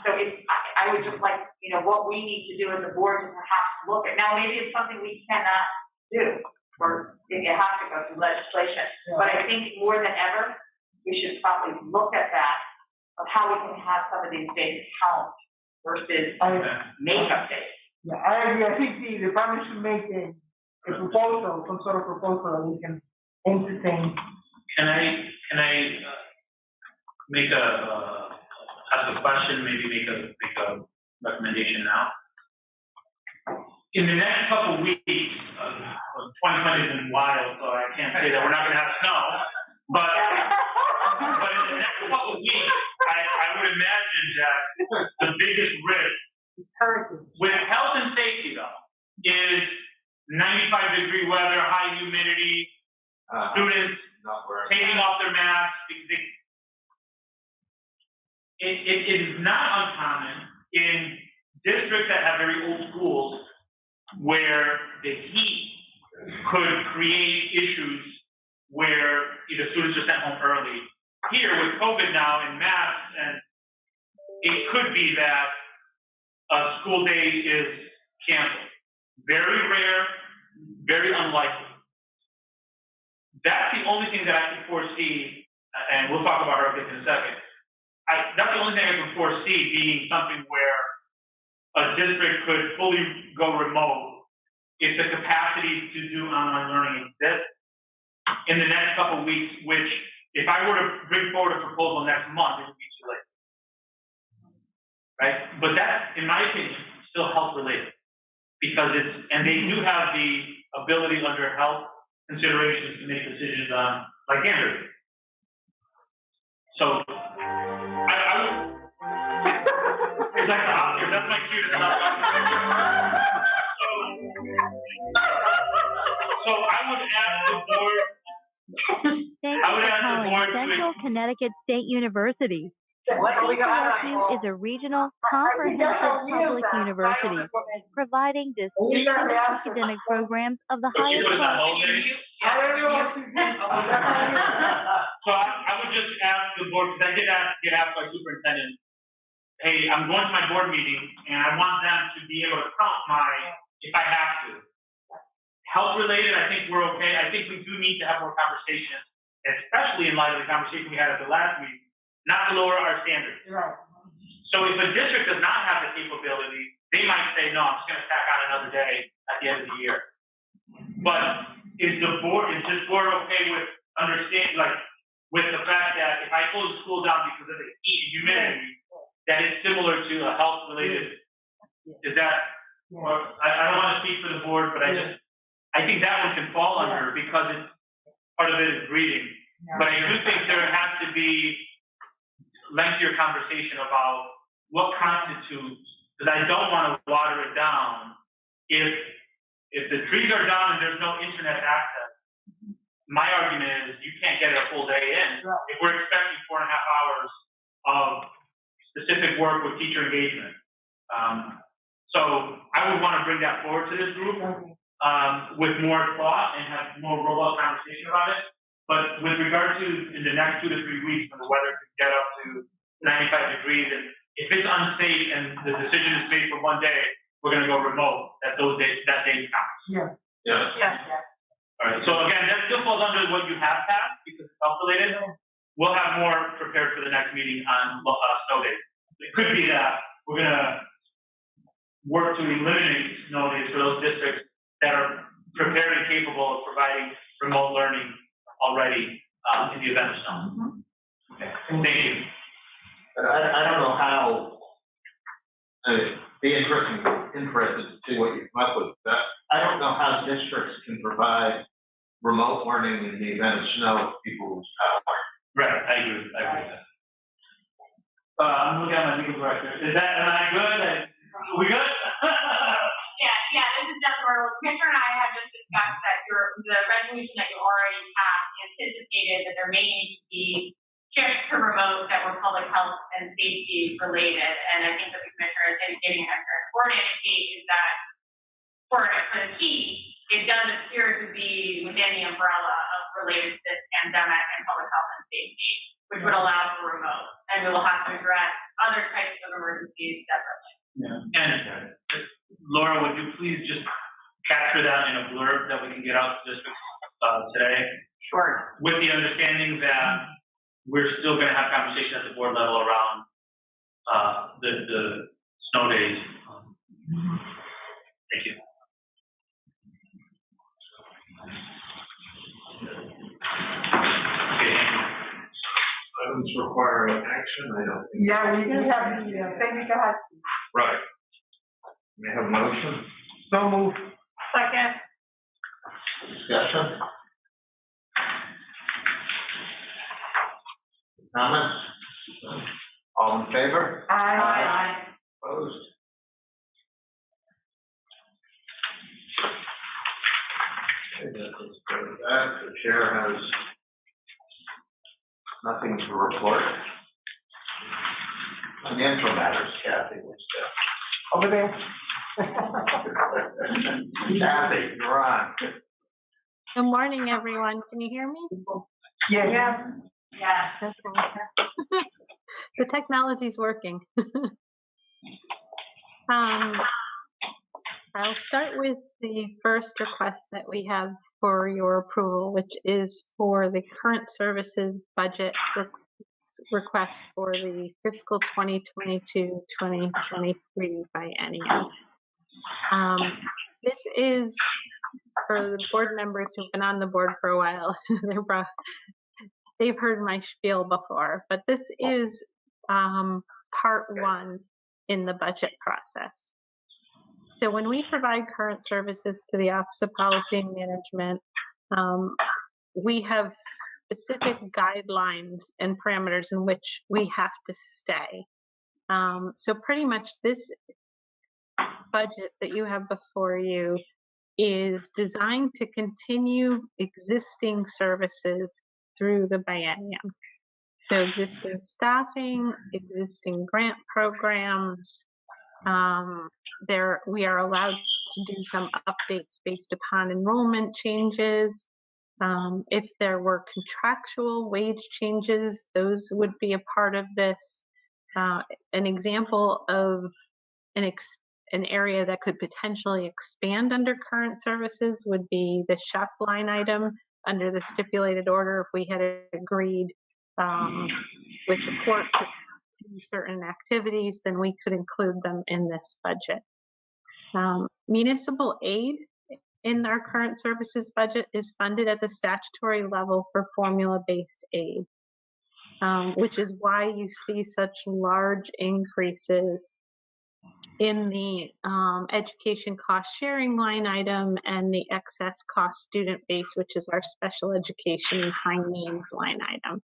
So I would just like, what we need to do as a board to perhaps look at, now maybe it's something we cannot do, or it has to go through legislation. Yeah. But I think more than ever, we should probably look at that, of how we can have some of these days count versus make-up days. Yeah, I agree. I think the department should make a proposal, some sort of proposal that we can entertain. Can I make ask a question, maybe make a recommendation now? In the next couple of weeks, 2020 has been wild, so I can't say that we're not gonna have snow, but in the next couple of weeks, I would imagine that the biggest risk with health and safety though is 95-degree weather, high humidity, students taking off their masks. It is not uncommon in districts that have very old schools where the heat could create issues where either students are sent home early. Here with COVID now and masks, and it could be that a school day is canceled. Very rare, very unlikely. That's the only thing that I can foresee, and we'll talk about Hartford in a second. That's the only thing I can foresee being something where a district could fully go remote if the capacity to do online learning exists in the next couple of weeks, which if I were to bring forward a proposal next month, it would be too late. Right? But that, in my opinion, still health related because and they do have the ability under health considerations to make decisions on, like Danbury. So, I would, it's like the Oscars, that's my cue to stop. So I would ask the board. Thank you for calling Central Connecticut State University. CCSU is a regional, comprehensive public university providing distinct academic programs of the highest quality. So I would just ask the board, because I did get asked by superintendent, hey, I'm going to my board meeting and I want them to be able to count if I have to. Health related, I think we're okay. I think we do need to have more conversations, especially in light of the conversation we had at the last week, not to lower our standards. Right. So if a district does not have the capability, they might say, no, I'm just going to tack on another day at the end of the year. But is this board okay with with the fact that if I close the school down because of the heat and humidity, that is similar to a health related, is that, or, I don't want to speak for the board, but I think that one can fall under because it's part of it is breathing. But I do think there has to be lengthier conversation about what constitutes, because I don't want to water it down. If the trees are down and there's no internet access, my argument is you can't get a full day in. If we're expecting 4.5 hours of specific work with teacher engagement. So I would want to bring that forward to this group with more thought and have more robust conversation about it. But with regard to in the next 2 to 3 weeks when the weather could get up to 95 degrees, and if it's unsafe and the decision is made for 1 day, we're going to go remote. That day counts. Yes. All right. So again, that still falls under what you have passed because it's health related. We'll have more prepared for the next meeting on snow days. It could be that we're going to work to eliminate snow days for those districts that are prepared and capable of providing remote learning already in the event of snow. Okay. Thank you. I don't know how, be interested to see what you come up with. I don't know how districts can provide remote learning in the event of snow if people lose power. Right, I agree with that. I'm looking at my legal director. Am I good? We good? Yeah, this is Jennifer. Commissioner and I have just discussed that the resolution that you already passed anticipated that there may need to be shifts to remote that were public health and safety related. And I think that the commissioner is indicating, and our board indicate, is that for the key, it does appear to be within the umbrella of related to this pandemic and public health and safety, which would allow for remote. And we will have to address other types of emergencies separately. Yeah. And Laura, would you please just capture that in a blurb that we can get out to districts today? Sure. With the understanding that we're still going to have conversation at the board level around the snow days. Thank you. Items requiring action, I don't think. Yeah, we do have the, technical has. Right. May I have a motion? So move. Second. Discussion? Comments? All in favor? Aye. Opposed? Okay, that is good. That, the chair has nothing to report. Financial matters, Kathy, what's that? Over there. Kathy, you're on. Good morning, everyone. Can you hear me? Yeah. Yeah. Okay. The technology's working. I'll start with the first request that we have for your approval, which is for the current services budget request for the fiscal 2022-2023 biennium. This is for the board members who've been on the board for a while. They've heard my spiel before, but this is part one in the budget process. So when we provide current services to the Office of Policy and Management, we have specific guidelines and parameters in which we have to stay. So pretty much this budget that you have before you is designed to continue existing services through the biennium. So existing staffing, existing grant programs, we are allowed to do some updates based upon enrollment changes. If there were contractual wage changes, those would be a part of this. An example of an area that could potentially expand under current services would be the chef line item under the stipulated order. If we had agreed with the court to do certain activities, then we could include them in this budget. Municipal aid in our current services budget is funded at the statutory level for formula-based aid, which is why you see such large increases in the education cost sharing line item and the excess cost student base, which is our special education and high needs line item.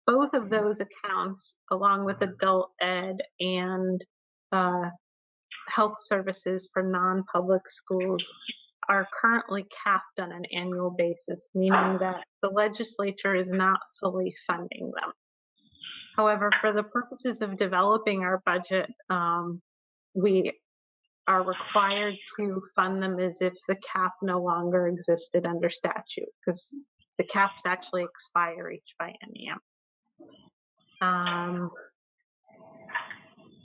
Both of those accounts, along with adult ed and health services for non-public schools, are currently capped on an annual basis, meaning that the legislature is not fully funding them. However, for the purposes of developing our budget, we are required to fund them as if the cap no longer existed under statute, because the caps actually expire each biennium.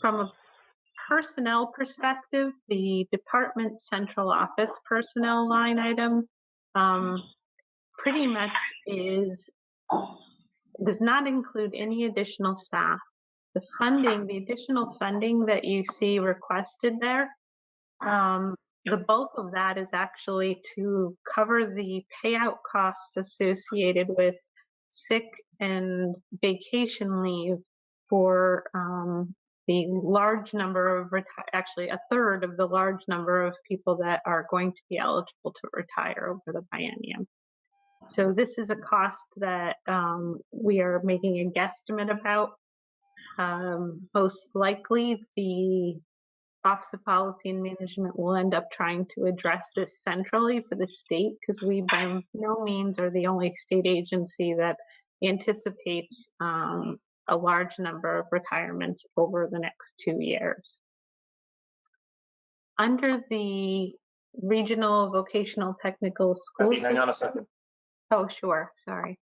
From a personnel perspective, the department central office personnel line item pretty much does not include any additional staff. The additional funding that you see requested there, the bulk of that is actually to cover the payout costs associated with sick and vacation leave for the large number of, actually a third of the large number of people that are going to be eligible to retire over the biennium. So this is a cost that we are making a guesstimate about. Most likely the Office of Policy and Management will end up trying to address this centrally for the state, because we by no means are the only state agency that anticipates a large number of retirements over the next 2 years. Under the Regional Vocational Technical School Becky, hang on a System. second. Oh, sure, sorry.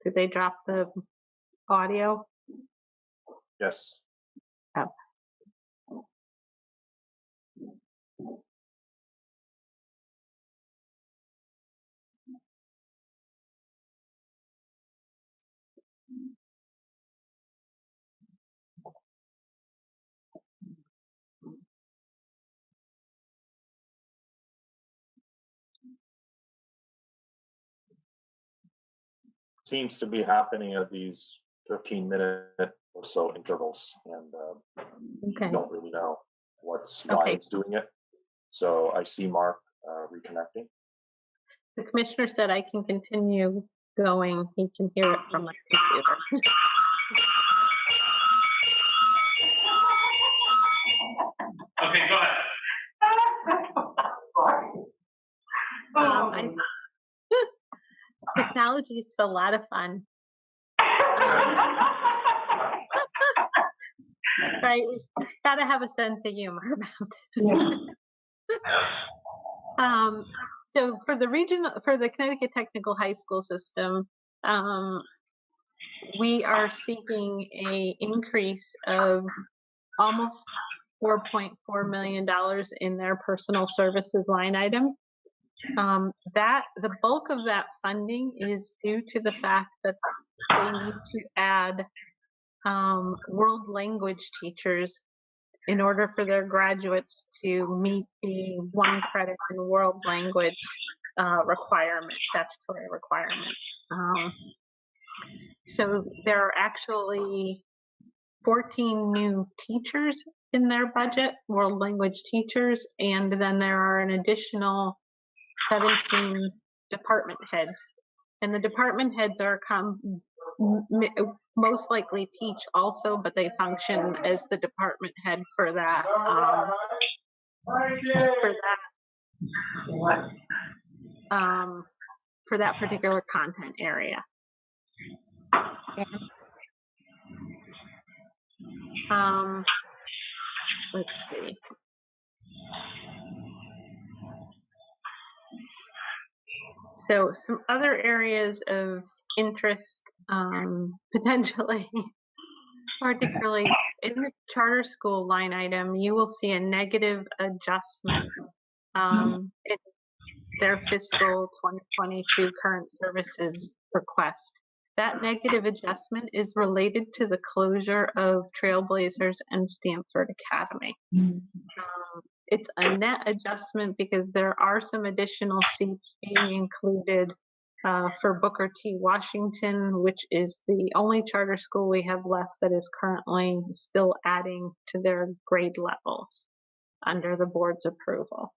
Did they drop the audio? Yes. Oh. Seems to be happening at these 15-minute or so intervals, and Okay. don't really know why Okay. it's doing it. So I see Mark reconnecting. The commissioner said I can continue going. He can hear it from my computer. Okay, go ahead. Technology is a lot of fun. Right, gotta have a sense of humor about it. So for the Connecticut Technical High School System, we are seeking a increase of almost $4.4 million in their personal services line item. The bulk of that funding is due to the fact that they need to add world language teachers in order for their graduates to meet the 1 credit in world language statutory requirement. So there are actually 14 new teachers in their budget, world language teachers, and then there are an additional 17 department heads. And the department heads are most likely teach also, but they function as the department head for that for that particular content area. Let's see. So some other areas of interest, potentially, particularly in the charter school line item, you will see a negative adjustment in their fiscal 2022 current services request. That negative adjustment is related to the closure of Trailblazers and Stanford Academy. It's a net adjustment because there are some additional seats being included for Booker T. Washington, which is the only charter school we have left that is currently still adding to their grade levels under the board's approval.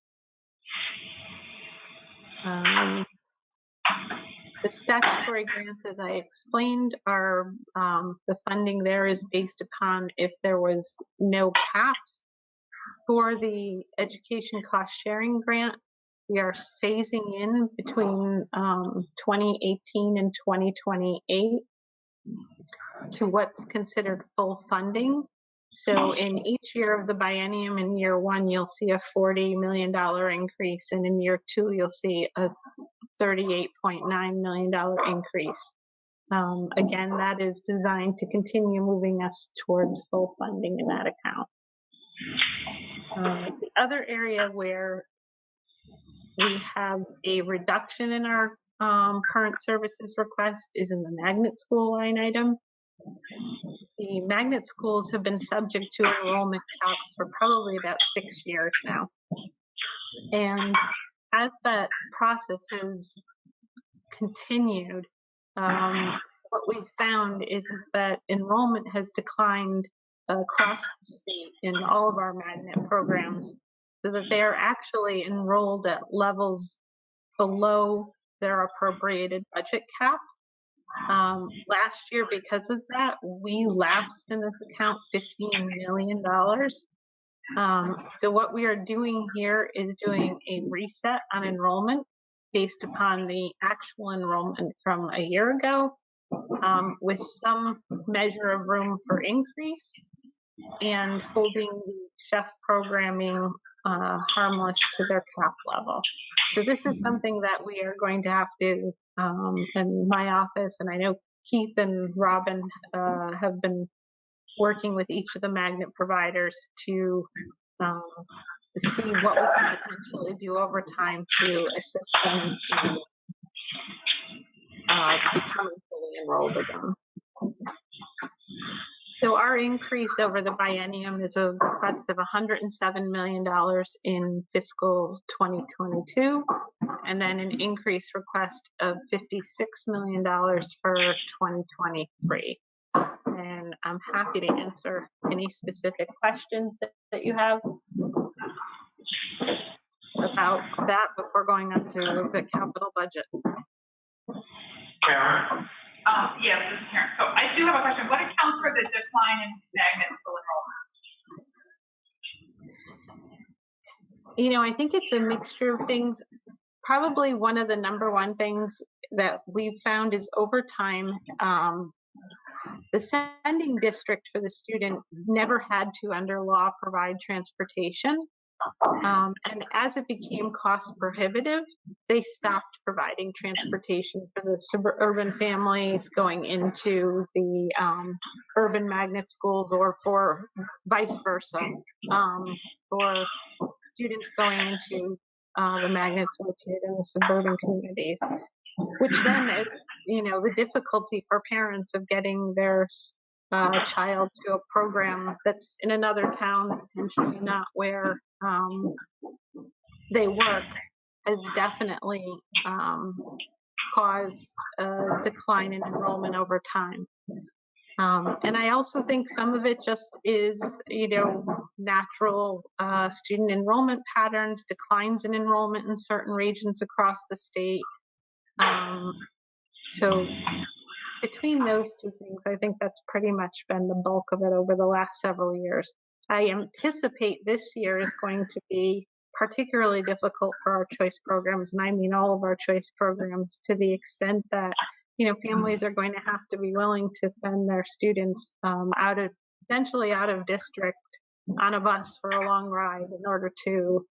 The statutory grants, as I explained, are the funding there is based upon if there was no caps. For the education cost sharing grant, we are phasing in between 2018 and 2028 to what's considered full funding. So in each year of the biennium, in year 1, you'll see a $40 million increase, and in year 2, you'll see a $38.9 million increase. Again, that is designed to continue moving us towards full funding in that account. The other area where we have a reduction in our current services request is in the magnet school line item. the magnet schools have been subject to enrollment caps for probably about 6 years now. And as that process has continued, what we've found is that enrollment has declined across the state in all of our magnet programs, so that they are actually enrolled at levels below their appropriated budget cap. Last year, because of that, we lapsed in this account $15 million. So what we are doing here is doing a reset on enrollment based upon the actual enrollment from a year ago, with some measure of room for increase, and holding the chef programming harmless to their cap level. So this is something that we are going to have to, in my office, and I know Keith and Robin have been working with each of the magnet providers to see what we can potentially do over time to assist them in becoming fully enrolled again. So our increase over the biennium is a request of $107 million in fiscal 2022, and then an increase request of $56 million for 2023. And I'm happy to answer any specific questions that you have about that before going on to the capital budget. Karen? Yes, this is Karen. So I do have a question. What accounts for the decline in magnet school enrollment? You know, I think it's a mixture of things. Probably one of the number one things that we've found is over time, the sending district for the student never had to, under law, provide transportation. And as it became cost prohibitive, they stopped providing transportation for the suburban families going into the urban magnet schools, or for vice versa, for students going into the magnets located in the suburban communities, which then is, you know, the difficulty for parents of getting their child to a program that's in another town, potentially not where they work, has definitely caused a decline in enrollment over time. And I also think some of it just is, you know, natural student enrollment patterns, declines in enrollment in certain regions across the state. So between those two things, I think that's pretty much been the bulk of it over the last several years. I anticipate this year is going to be particularly difficult for our choice programs, and I mean all of our choice programs, to the extent that, you know, families are going to have to be willing to send their students potentially out of district on a bus for a long ride in order to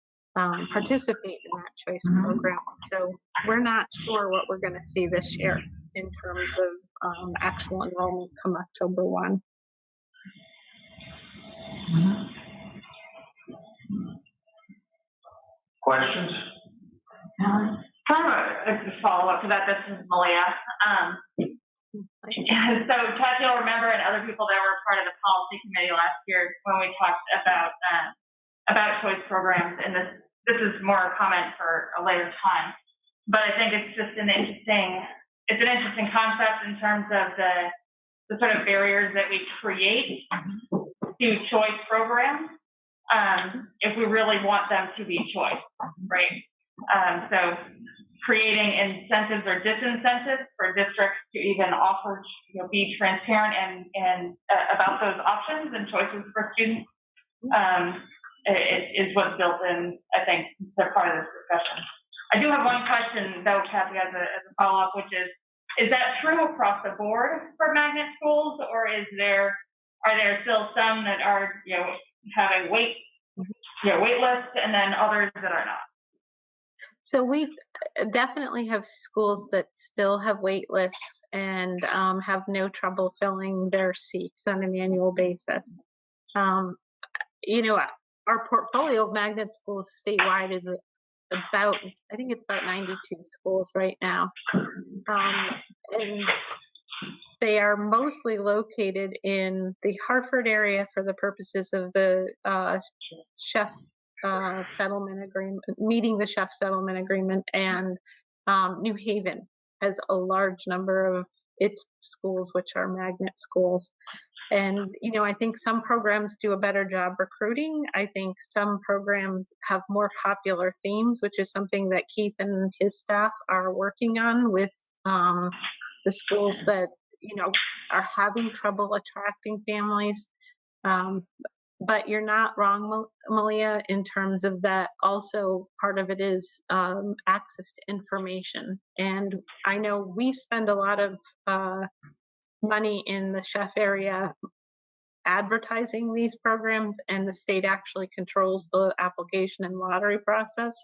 participate in that choice program. So we're not sure what we're going to see this year in terms of actual enrollment come October 1. Questions? Kind of a follow-up to that. This is Malia. So Kathy, you'll remember, and other people that were part of the policy committee last year when we talked about choice programs, and this is more a comment for a later time. But I think it's just an interesting concept in terms of the sort of barriers that we create to choice programs, if we really want them to be choice, right? So creating incentives or disincentives for districts to even offer, you know, be transparent and about those options and choices for students, is what's built in, I think, they're part of this discussion. I do have one question though, Kathy, as a follow-up, which is that true across the board for magnet schools, or are there still some that are, you know, have a wait list, and then others that are not? So we definitely have schools that still have wait lists and have no trouble filling their seats on an annual basis. You know, our portfolio of magnet schools statewide is about, I think it's about 92 schools right now. And They are mostly located in the Hartford area for the purposes of the chef settlement agreement, meeting the chef settlement agreement, and New Haven has a large number of its schools, which are magnet schools. And, I think some programs do a better job recruiting. I think some programs have more popular themes, which is something that Keith and his staff are working on with the schools that, are having trouble attracting families. But you're not wrong, Malia, in terms of that. Also, part of it is access to information. And I know we spend a lot of money in the chef area advertising these programs, and the state actually controls the application and lottery process.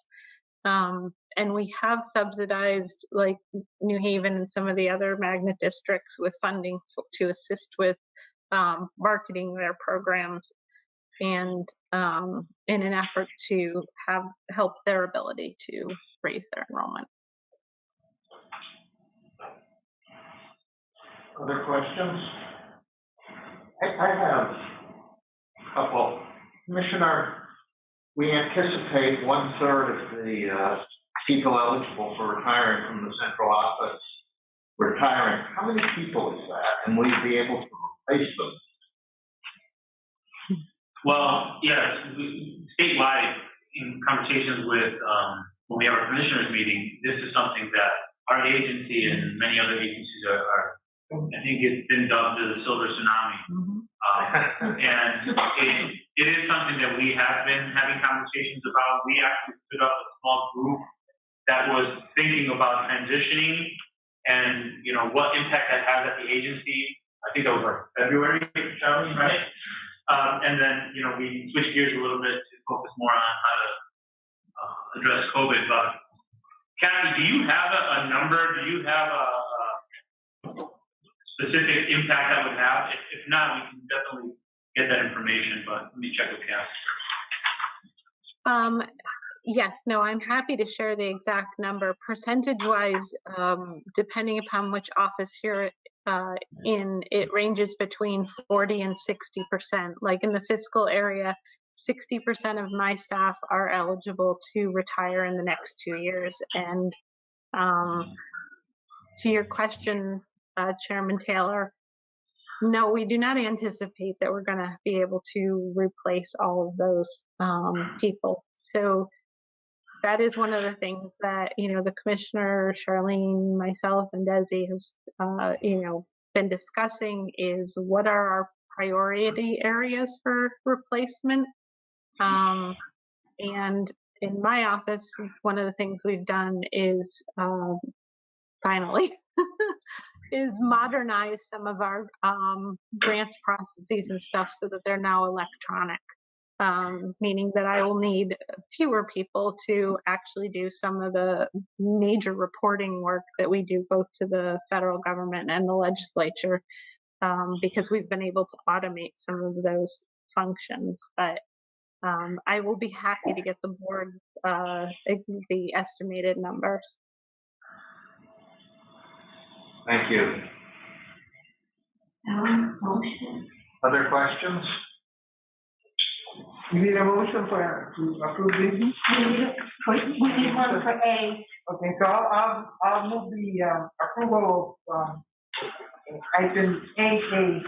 And we have subsidized, like New Haven and some of the other magnet districts, with funding to assist with marketing their programs, and in an effort to help their ability to raise their enrollment. Other questions? I have a couple. Commissioner, we anticipate 1/3 of the people eligible for retiring from the central office retiring. How many people is that? And will you be able to replace them? Well, yes, statewide, in conversations with, when we have our commissioners meeting, this is something that our agency and many other agencies are I think it's been dubbed the silver tsunami. And it is something that we have been having conversations about. We actually stood up a small group that was thinking about transitioning and, what impact that has at the agency. I think that was like February, Charlie, right? And then, we switched gears a little bit to focus more on how to address COVID. But Kathy, do you have a number? Do you have a specific impact that would have? If not, we can definitely get that information, but let me check with Kathy. Yes, no, I'm happy to share the exact number. Percentage-wise, depending upon which office you're in, it ranges between 40 and 60%. Like in the fiscal area, 60% of my staff are eligible to retire in the next 2 years. And to your question, Chairman Taylor, no, we do not anticipate that we're going to be able to replace all of those people. So that is one of the things that, the commissioner, Charlene, myself, and Desi have, been discussing, is what are our priority areas for replacement. And in my office, one of the things we've done is finally is modernize some of our grants processes and stuff so that they're now electronic, meaning that I will need fewer people to actually do some of the major reporting work that we do both to the federal government and the legislature, because we've been able to automate some of those functions. But I will be happy to get the board the estimated numbers. Thank you. Other questions? You need a motion to approve this? We need one for A. Okay, so I'll move the approval of item AA.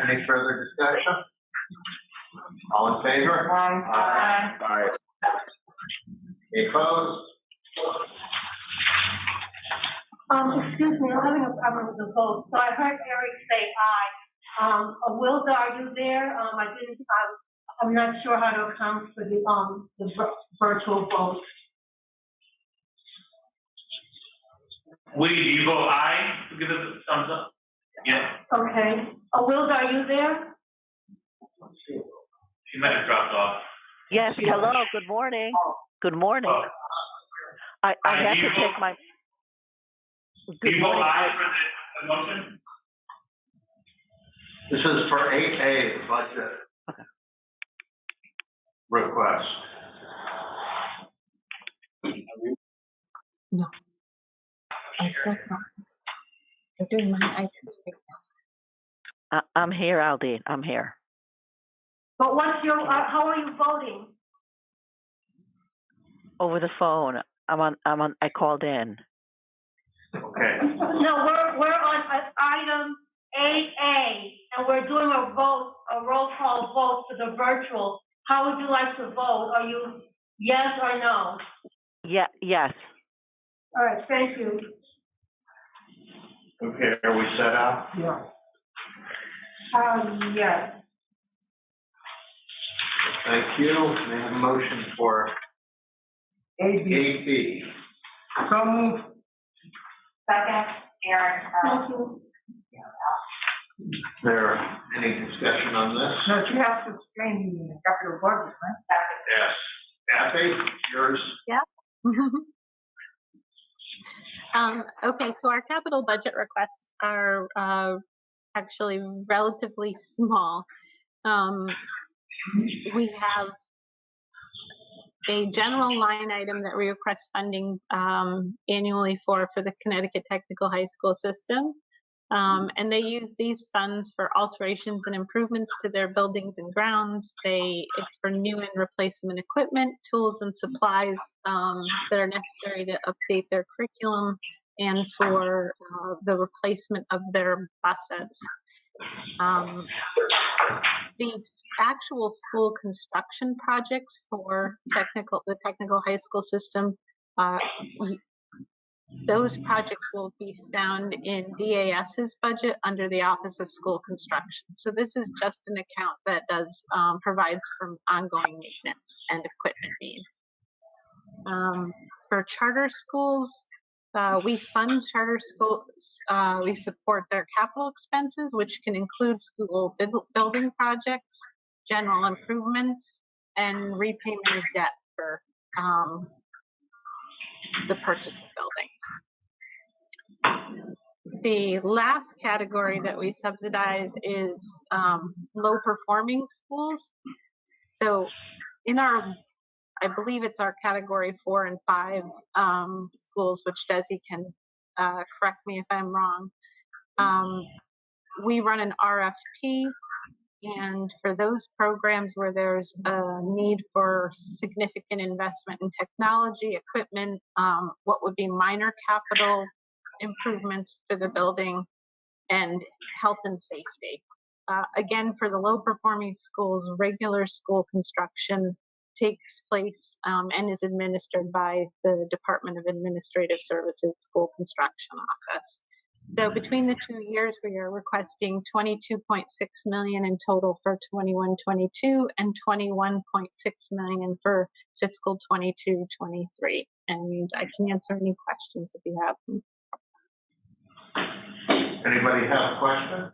Any further discussion? All in favor? Aye. Any opposed? Excuse me, I'm having a problem with the vote. So I heard Eric say aye. Wilda, are you there? I'm not sure how to account for the virtual vote. Woody, do you vote aye? Give us a thumbs up. Yeah. Okay. Wilda, are you there? She might have dropped off. Yes, hello, good morning. Good morning. I had to take my... Do you vote aye for the motion? This is for 8A, the budget request. No. I still can't. They're doing my items right now. I'm here, Aldine. I'm here. But what's your, how are you voting? Over the phone. I called in. Okay. No, we're on item 8A, and we're doing a roll call vote for the virtual. How would you like to vote? Are you yes or no? Yeah, yes. All right, thank you. Okay, are we set up? Yeah. Yes. Thank you. May I have a motion for AB? So moved. Second, Aaron. Thank you. Is there any discussion on this? No, she has to explain the capital budget, right? Yes. Kathy, yours? Okay, so our capital budget requests are actually relatively small. We have a general line item that we request funding annually for the Connecticut Technical High School system. And they use these funds for alterations and improvements to their buildings and grounds. It's for new and replacement equipment, tools and supplies that are necessary to update their curriculum, and for the replacement of their buses. These actual school construction projects for the technical high school system, those projects will be found in DAS's budget under the Office of School Construction. So this is just an account that provides for ongoing maintenance and equipment needs. For charter schools, we fund charter schools. We support their capital expenses, which can include school building projects, general improvements, and repayment of debt for the purchase of buildings. The last category that we subsidize is low performing schools. So in I believe it's our category 4 and 5 schools, which Desi can correct me if I'm wrong. We run an RFP, and for those programs where there's a need for significant investment in technology, equipment, what would be minor capital improvements for the building, and health and safety. Again, for the low performing schools, regular school construction takes place and is administered by the Department of Administrative Services School Construction Office. So between the 2 years, we are requesting $22.6 million in total for 21-22 and $21.6 million for fiscal 22-23. And I can answer any questions if you have them. Anybody have a question?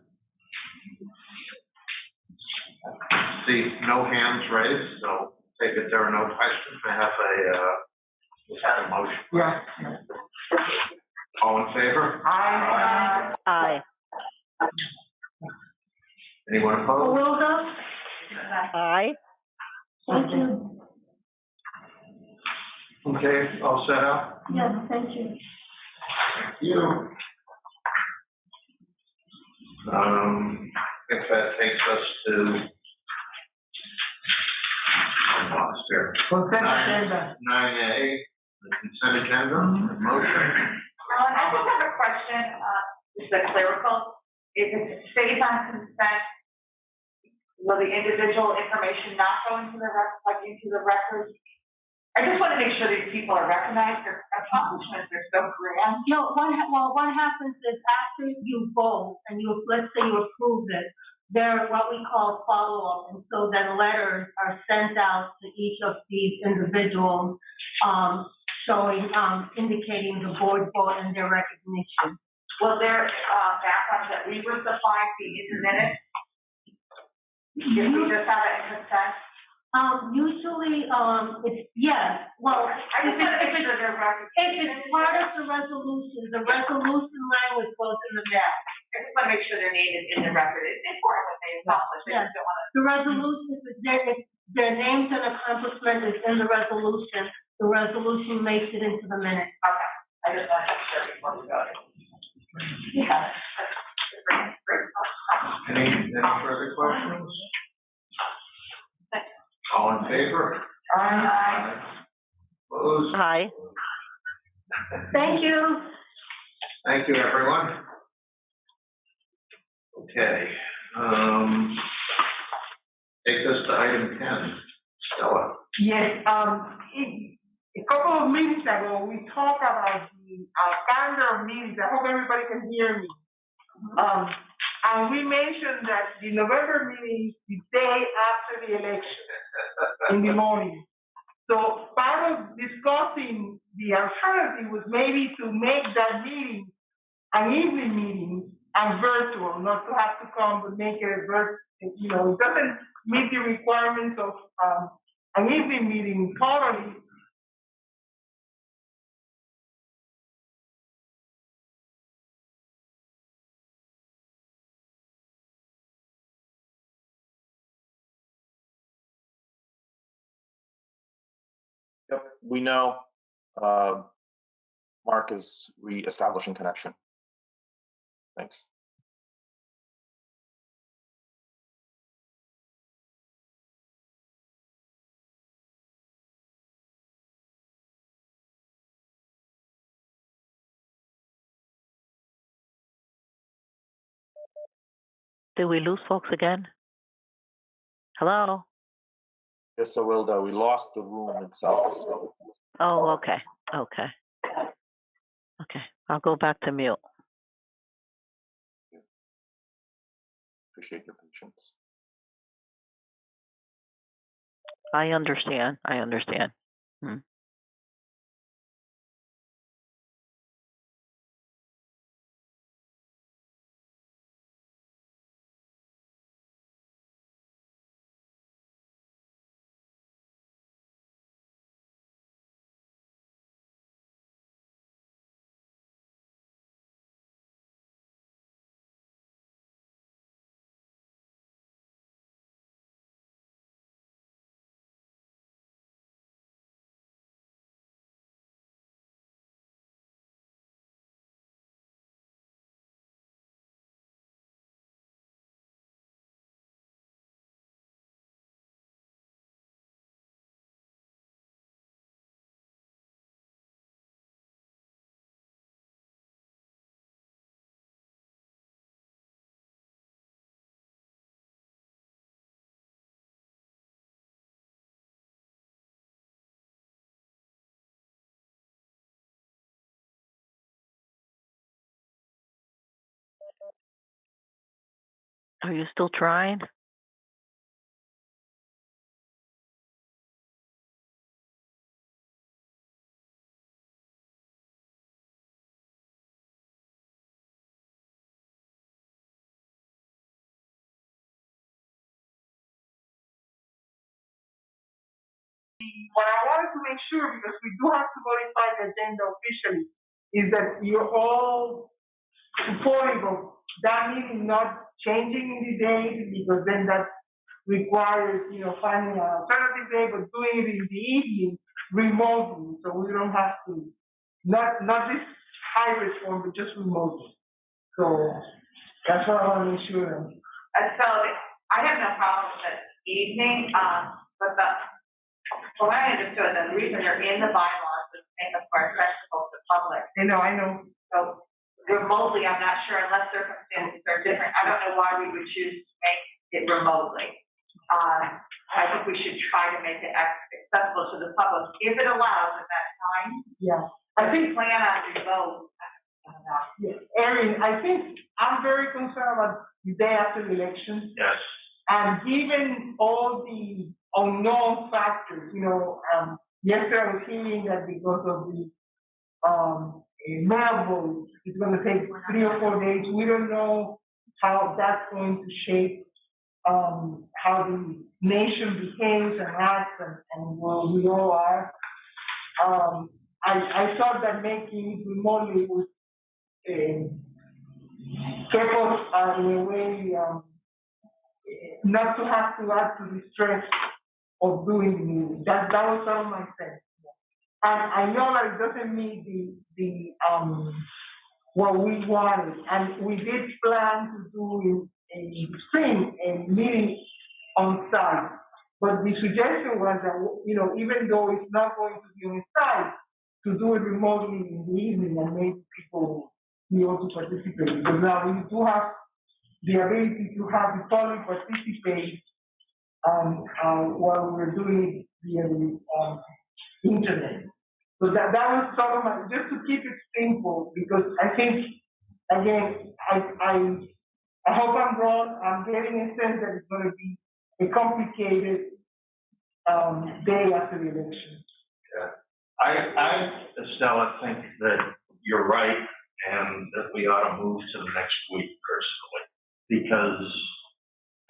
See no hands raised, so take it there are no questions. I have a motion. Yeah. All in favor? Aye. Aye. Anyone opposed? Wilda? Aye. Thank you. Okay, all set up? Yes, thank you. Thank you. I guess that takes us to Consent agenda. 9A, the consent agenda, motion. I just have a question, it's a clerical. If it stays on consent, will the individual information not go into the record? I just want to make sure these people are recognized, their accomplishments are so grand. No, what happens is after you vote and let's say you approve it, there's what we call follow-up, and so then letters are sent out to each of these individuals, showing, indicating the board vote and their recognition. Will their backgrounds that we were supplying be in the minutes? If we just have it in consent? Usually, it's, yes, well, I just want to make sure they're recognized. if it's part of the resolution language goes in the back. I just want to make sure their name is in the record. It's important what they accomplish. I just don't want to. The resolution, if their names and accomplishment is in the resolution makes it into the minutes. Okay. I just want to make sure before we go. further questions? All in favor? Aye. Opposed? Aye. Thank you. Thank you, everyone. Okay, take us to item 10. Stella. Yes, a couple of minutes ago, we talked about the calendar of meetings. I hope everybody can hear me. And we mentioned that the November meeting is the day after the election in the morning. So part of discussing the alternative was maybe to make that meeting an evening meeting and virtual, not to have to come, but make it a virtual. You know, it doesn't meet the requirements of an evening meeting totally. Yep, we know Mark is reestablishing connection. Thanks. Did we lose folks again? Hello? Yes, so Wilda, we lost the room itself. Oh, okay. Okay. Okay. I'll go back to mute. Appreciate your patience. I understand. I understand. Are you still trying? What I wanted to make sure, because we do have to modify the agenda officially, is that you're all supportive of that meeting not changing in the days, because then that requires, you know, finding an alternative day, but doing it in the evening remotely, so we don't have to, not this hybrid form, but just remotely. So that's what I want to make sure. So I have no problem with the evening, but from what I understood, the reason they're in the bylaws is to make us more accessible to the public. I know. So remotely, I'm not sure, unless circumstances are different. I don't know why we would choose to make it remotely. I think we should try to make it accessible to the public, if it allows at that time. Yeah. I think plan on remote. Yeah. Erin, I think I'm very concerned about the day after the election. Yes. And given all the unknown factors, you know, yesterday I was hearing that because of the mail vote, it's going to take 3 or 4 days. We don't know how that's going to shape how the nation behaves and acts and where we all are. I thought that making it remotely would keep us in a way not to have to add to the stress of doing the meeting. That was all my sense. And I know that it doesn't meet the what we wanted, and we did plan to do stream a meeting on site. But the suggestion was that, even though it's not going to be on site, to do it remotely in the evening and make people be able to participate. Because now we do have the ability to have the public participate while we're doing it via the internet. So that was sort of just to keep it simple, because I think, again, I hope I'm wrong. I'm getting a sense that it's going to be a complicated day after the election. Yeah. I, Estella, think that you're right and that we ought to move to the next week personally, because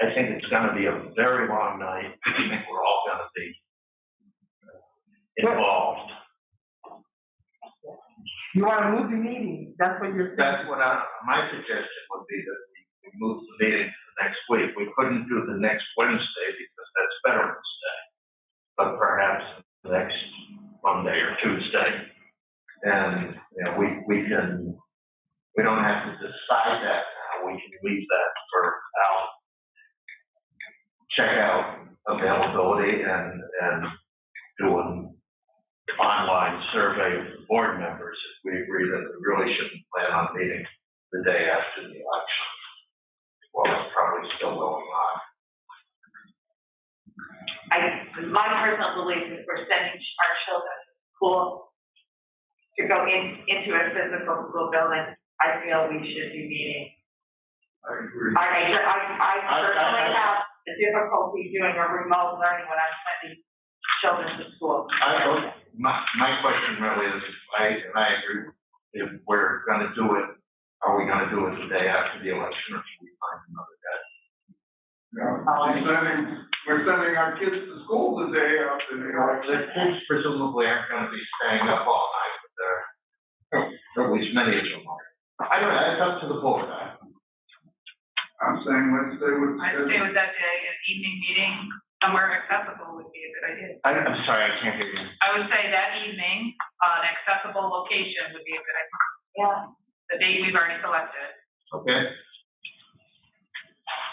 I think it's going to be a very long night. I think we're all going to be involved. You want to move the meeting? That's what you're saying? That's what my suggestion would be, that we move the meeting to the next week. We couldn't do the next Wednesday because that's Veterans Day, but perhaps the next Monday or Tuesday. And we don't have to decide that now. We can leave that for Al. Check out availability and do an online survey of the board members if we agree that we really shouldn't plan on meeting the day after the election. Well, it's probably still going on. My personal belief is we're sending our children to school to go into a physical school building. I feel we should be meeting. I agree. I personally have the difficulty doing a remote learning when I'm sending children to school. My question really is, I agree. If we're going to do it, are we going to do it the day after the election, or should we find another day? We're sending our kids to school the day after the election. The kids presumably aren't going to be staying up all night with their, or at least many of them are. I don't know, it's up to the board. I'm saying let's stay with. I'd stay with that day. An evening meeting somewhere accessible would be a good idea. I'm sorry, I can't hear you. I would say that evening, an accessible location would be a good idea. Yeah. The date we've already selected. Okay.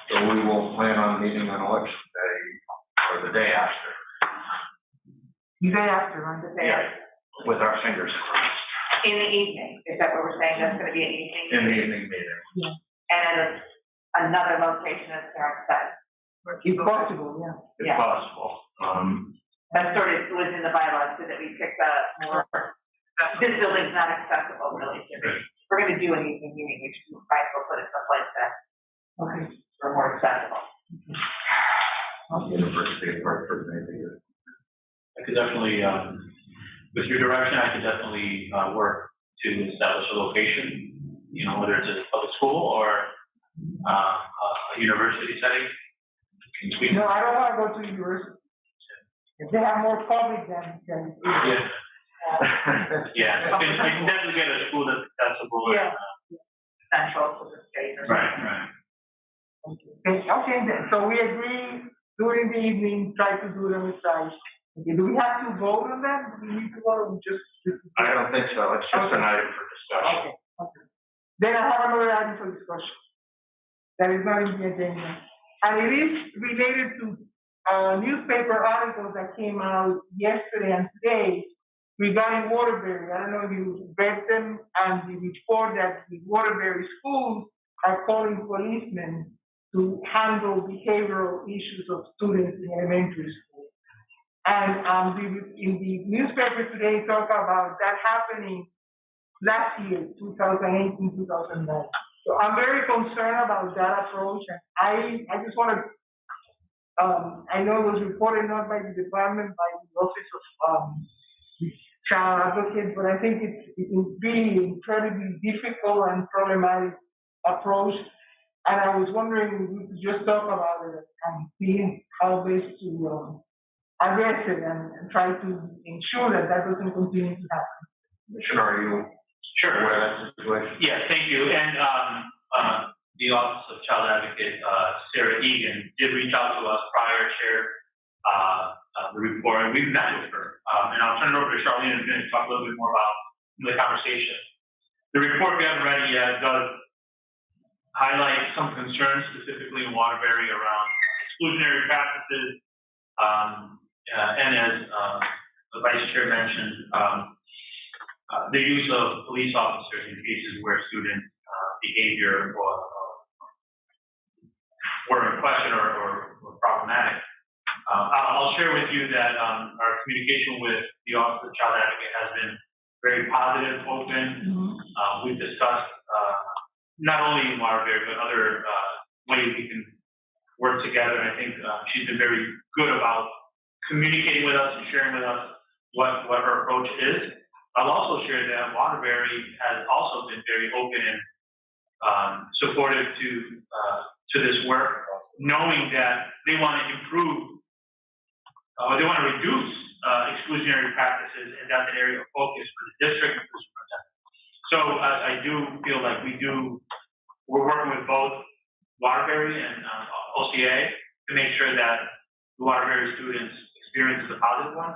So we will plan on meeting on election day or the day after. The day after, on the day after. With our fingers crossed. In the evening, is that what we're saying? That's going to be an evening? In the evening meeting. Yeah. And at another location as Sarah said. If possible, yeah. If possible. That sort of was in the bylaws, so that we pick a more, this building's not accessible really to me. We're going to do an evening meeting, which we might as well put it someplace that Okay. are more accessible. University of Hartford, maybe. I could definitely, with your direction, I could definitely work to establish a location, whether it's a public school or a university setting. No, I don't want to go to university. If they have more public than yeah. Yeah, we can definitely get a school that's accessible. Yeah. Central to the state. Right. Okay, then. So we agree, do it in the evening, try to do it on the side. Okay, do we have to vote on that? Do we need to vote on just? I don't think so. It's just an item for discussion. Okay. Then I have another item for discussion. That is not in the agenda. And it is related to newspaper articles that came out yesterday and today regarding Waterbury. I don't know if you read them, and the report that the Waterbury schools are calling policemen to handle behavioral issues of students in elementary school. And in the newspaper today talk about that happening last year, 2018, 2009. So I'm very concerned about that approach, and I just want to, I know it was reported not by the department, by the Office of the Child Advocate, but I think it will be an incredibly difficult and problematic approach. And I was wondering if we could just talk about it and see how best to address it and try to ensure that that doesn't continue to happen. Commissioner, are you Sure. aware of that situation? Yeah, thank you. And the Office of Child Advocate, Sarah Egan, did reach out to us prior, shared the report, and we've met with her. And I'll turn it over to Charlene in a minute to talk a little bit more about the conversation. The report, we haven't read it yet, does highlight some concerns specifically in Waterbury around exclusionary practices, and as the Vice Chair mentioned, the use of police officers in cases where student behavior were in question or problematic. I'll share with you that our communication with the Office of the Child Advocate has been very positive, open. We've discussed not only in Waterbury, but other ways we can work together. And I think she's been very good about communicating with us and sharing with us what her approach is. I'll also share that Waterbury has also been very open and supportive to this work, knowing that they want to improve, they want to reduce exclusionary practices, and that's an area of focus for the district and for the superintendent. So I do feel like we're working with both Waterbury and OCA to make sure that the Waterbury students' experience is a positive one.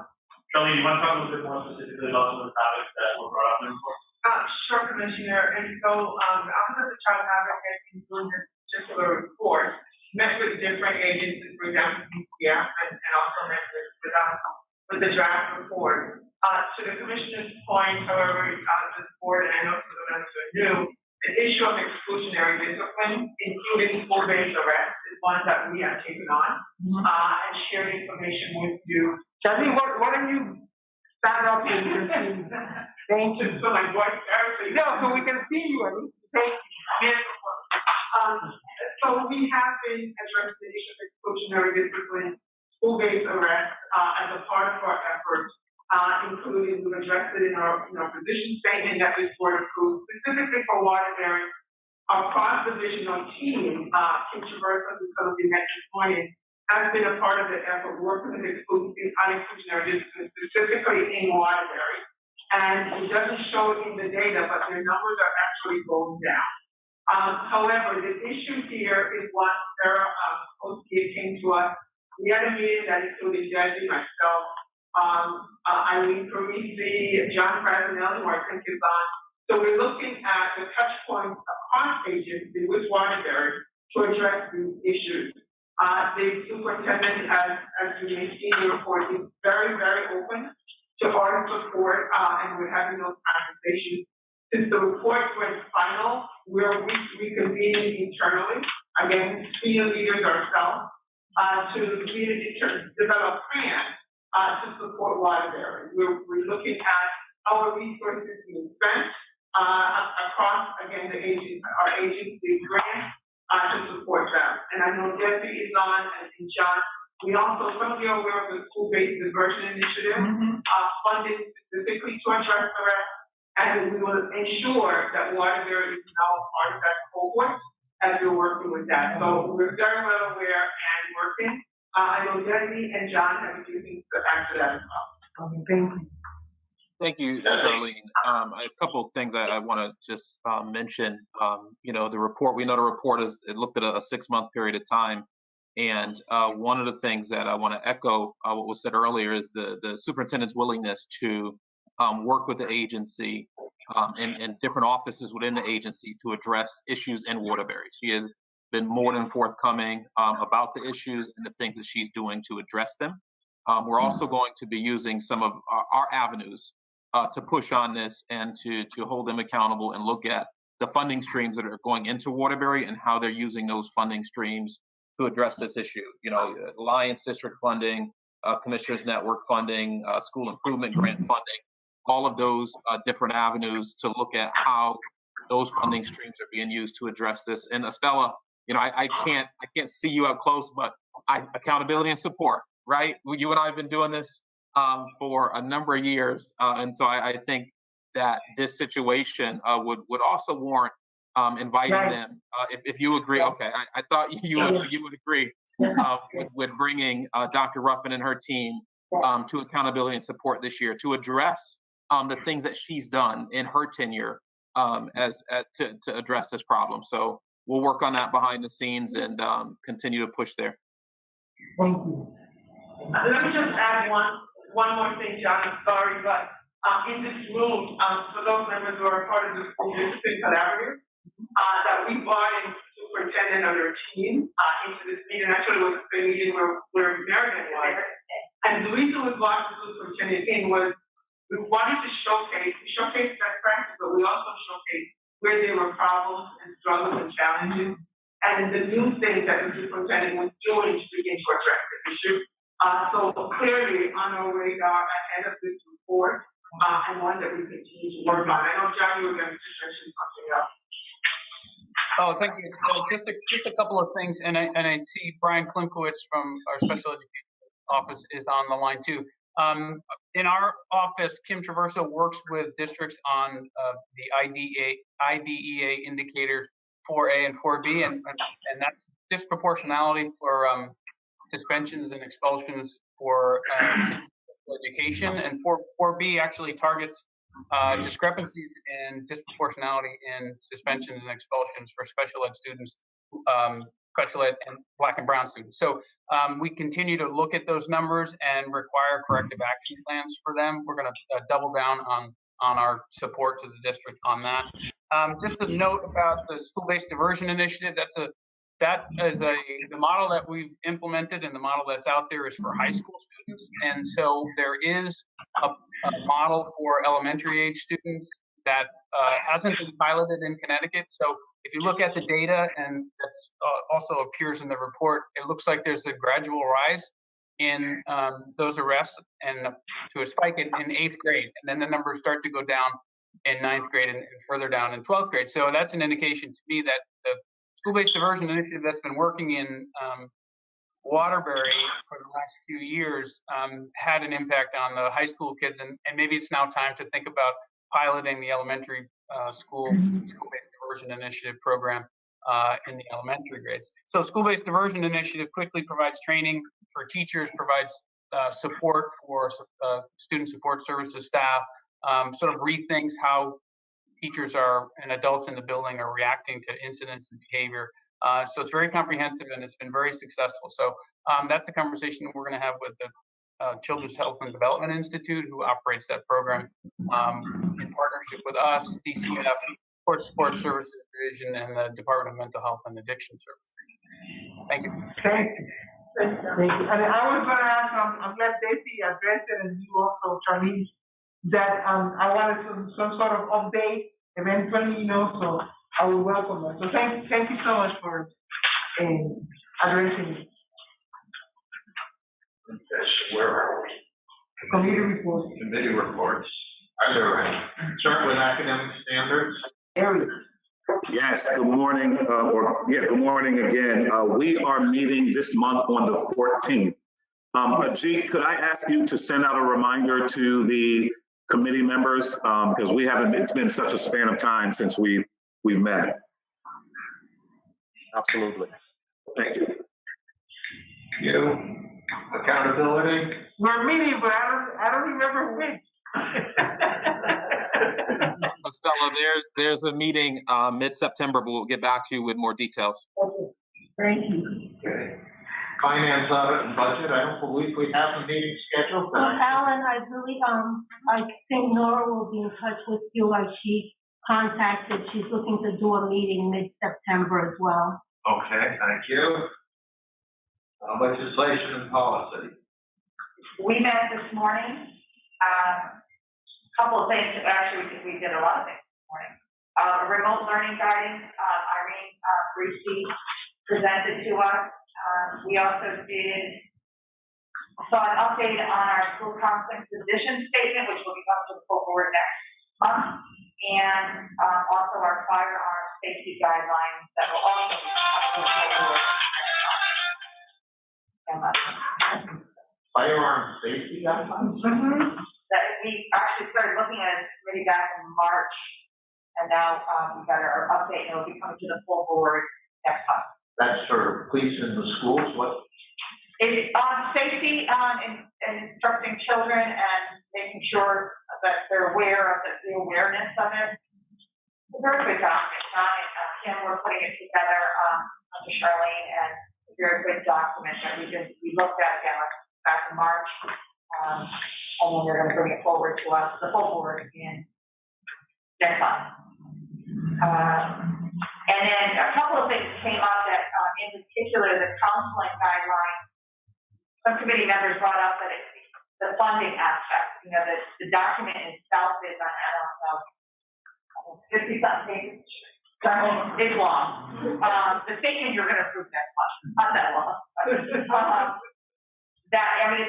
Charlene, you want to talk a little bit more specifically about some of the topics that were brought up in the report? Sure, Commissioner. And so, the Office of the Child Advocate, in doing this particular report, met with different agencies, for example, DCF, and also met with the draft report. To the Commissioner's point, however, this board, and I know some of the members are new, the issue of exclusionary discipline, including school-based arrest, is one that we have taken on and shared information with you. Jasmine, why don't you stand up and thank you. So my voice, everything. No, so we can see you. Thank you. So we have been addressing the issue of exclusionary discipline, school-based arrest, as a part of our efforts, including we've addressed it in our position statement that this board approved, specifically for Waterbury. Our cross-divisional team, Kim Traversa, who's going to be met this morning, has been a part of the effort working with exclusionary discipline, specifically in Waterbury. And it doesn't show in the data, but their numbers are actually going down. However, the issue here is what Sarah OCA came to us. We had a meeting that included Jesse, myself, Eileen Parisi, John Krasinelli, who I think is on. So we're looking at the touch points across agency with Waterbury to address these issues. The superintendent, as you may see in the report, is very, very open to our support, and we're having those conversations. Since the report went final, we're reconvening internally, again, senior leaders ourselves, to develop plans to support Waterbury. We're looking at our resources being spent across, again, our agency grants to support them. And I know Jesse is on, and John. We also, some of you are aware of the school-based diversion initiative, funded specifically to address the rest. And we will ensure that Waterbury is now part of that cohort as we're working with that. So we're very well aware and working. I know Debbie and John have a few things to add to that as well. Okay, thank you. Thank you, Charlene. A couple of things I want to just mention. The report, we know the report it looked at a 6-month period of time. And one of the things that I want to echo what was said earlier is the superintendent's willingness to work with the agency and different offices within the agency to address issues in Waterbury. She has been more than forthcoming about the issues and the things that she's doing to address them. We're also going to be using some of our avenues to push on this and to hold them accountable and look at the funding streams that are going into Waterbury and how they're using those funding streams to address this issue. Alliance District funding, Commissioners Network funding, school improvement grant funding, all of those different avenues to look at how those funding streams are being used to address this. And Estella, I can't see you up close, but accountability and support, right? You and I have been doing this for a number of years, and so I think that this situation would also warrant inviting them. If you agree, okay, I thought you would agree with bringing Dr. Ruffin and her team to accountability and support this year to address the things that she's done in her tenure to address this problem. So we'll work on that behind the scenes and continue to push there. Thank you. Let me just add one more thing, John. I'm sorry, but in this room, for those members who are part of the school discipline collaborative, that we brought in superintendent or their team, into this meeting. Actually, it was a meeting where Marion was. And the reason we brought the superintendent in was we wanted to showcase best practice, but we also showcase where there were problems and struggles and challenges, and the new things that the superintendent was doing to begin to address the issue. So clearly on our radar ahead of this report, and one that we continue to work on. I know, John, you were going to mention something else. Oh, thank you. Just a couple of things, and I see Brian Klimkowitz from our special education office is on the line too. In our office, Kim Traverso works with districts on the IDEA indicator 4A and 4B, and that's disproportionality for suspensions and expulsions for education, and 4B actually targets discrepancies in disproportionality in suspensions and expulsions for special ed students, special ed and Black and brown students. So we continue to look at those numbers and require corrective action plans for them. We're going to double down on our support to the district on that. Just a note about the school-based diversion initiative. That is the model that we've implemented, and the model that's out there is for high school students. And so there is a model for elementary age students that hasn't been piloted in Connecticut. So if you look at the data, and that's also appears in the report, it looks like there's a gradual rise in those arrests and to a spike in 8th grade. And then the numbers start to go down in 9th grade and further down in 12th grade. So that's an indication to me that the school-based diversion initiative that's been working in Waterbury for the last few years had an impact on the high school kids, and maybe it's now time to think about piloting the elementary school-based diversion initiative program in the elementary grades. So school-based diversion initiative quickly provides training for teachers, provides support for student support services staff, sort of rethinks how teachers and adults in the building are reacting to incidents and behavior. So it's very comprehensive, and it's been very successful. So that's a conversation we're going to have with the Children's Health and Development Institute, who operates that program in partnership with us, DCF, Court Support Services Division, and the Department of Mental Health and Addiction Services. Thank you. Thank you. Thank you. And I was going to ask, I'm glad Daisy addressed it, and you also, Charlene, that I wanted some sort of update eventually, so I will welcome that. So thank you so much for addressing it. Where are we? Committee reports. Committee reports. Are there any? Start with academic standards. Areas. Yes, good morning, good morning again. We are meeting this month on the 14th. Ajit, could I ask you to send out a reminder to the committee members, because it's been such a span of time since we've met. Absolutely. Thank you. You, accountability. We're meeting, but I don't remember which. Stella, there's a meeting mid-September, but we'll get back to you with more details. Okay. Thank you. Okay. Finance, audit, and budget. I don't believe we have a meeting scheduled. Alan, I believe I think Nora will be in touch with you. Like she contacted, she's looking to do a meeting mid-September as well. Okay, thank you. Legislation and policy. We met this morning. A couple of things. Actually, we did a lot of things this morning. Remote learning guidance. Irene Brici presented to us. We also saw an update on our school counseling position statement, which will be coming to the full board next month, and also our firearm safety guidelines that will also be coming to the full board next month. Firearm safety guidelines? Mm-hmm. That we actually started looking at it maybe back in March, and now we got our update, and it will be coming to the full board next month. That's for police in the schools. What? It's safety in instructing children and making sure that they're aware of the awareness of it. It's a very good document. John and Kim were putting it together under Charlene, and a very good document that we looked at again back in March, and then they're going to bring it forward to us, the full board, in next month. And then a couple of things came up that of the counseling guidelines, some committee members brought up that it's the funding aspect, the document itself is, I don't know, 50-something pages. It's long. The statement you're going to approve next month, not that long. It's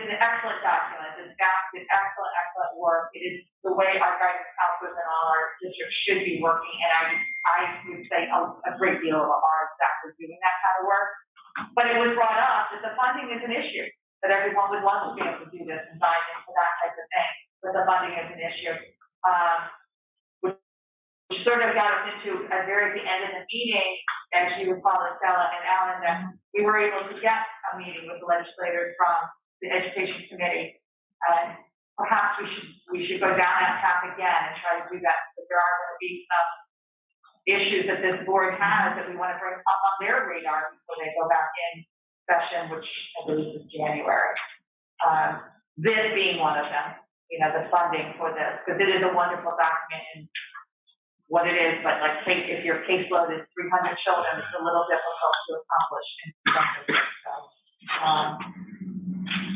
an excellent document. It's excellent work. It is the way our guidance counselors in all our districts should be working, and I would say a great deal of our staff is doing that kind of work. But it was brought up that the funding is an issue, that everyone would love to be able to do this and dive into that type of thing, but the funding is an issue. Which sort of got us into at the end of the meeting, as you recall, Estella and Alan, that we were able to get a meeting with the legislators from the Education Committee. And perhaps we should go down that path again and try to do that, because there are going to be some issues that this board has that we want to bring up on their radar before they go back in session, which I believe is January. This being one of them, the funding for this, because it is a wonderful document and what it is, but if your caseload is 300 children, it's a little difficult to accomplish in some of it. So,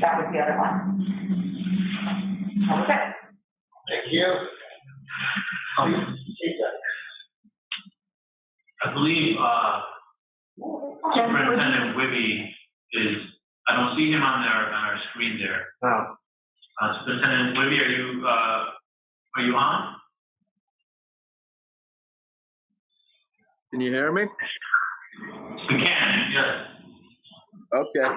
that was the other one. Okay. Thank you. I believe Superintendent Wibby is, I don't see him on our screen there. No. Superintendent Wibby, are you on? Can you hear me? We can, yes. Okay.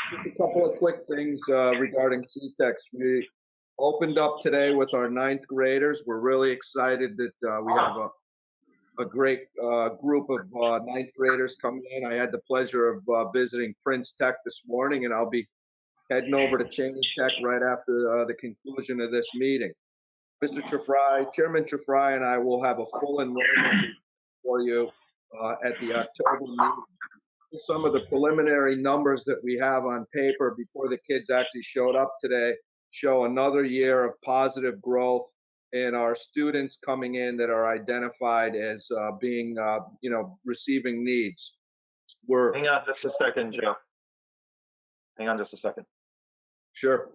Just a couple of quick things regarding CTEX. We opened up today with our 9th graders. We're really excited that we have a great group of 9th graders coming in. I had the pleasure of visiting Prince Tech this morning, and I'll be heading over to Cheney Tech right after the conclusion of this meeting. Mr. Chafrai, Chairman Chafrai, and I will have a full enrollment for you at the October meeting. Some of the preliminary numbers that we have on paper before the kids actually showed up today show another year of positive growth in our students coming in that are identified as being, receiving needs. Hang on just a second, Joe. Hang on just a second. Sure.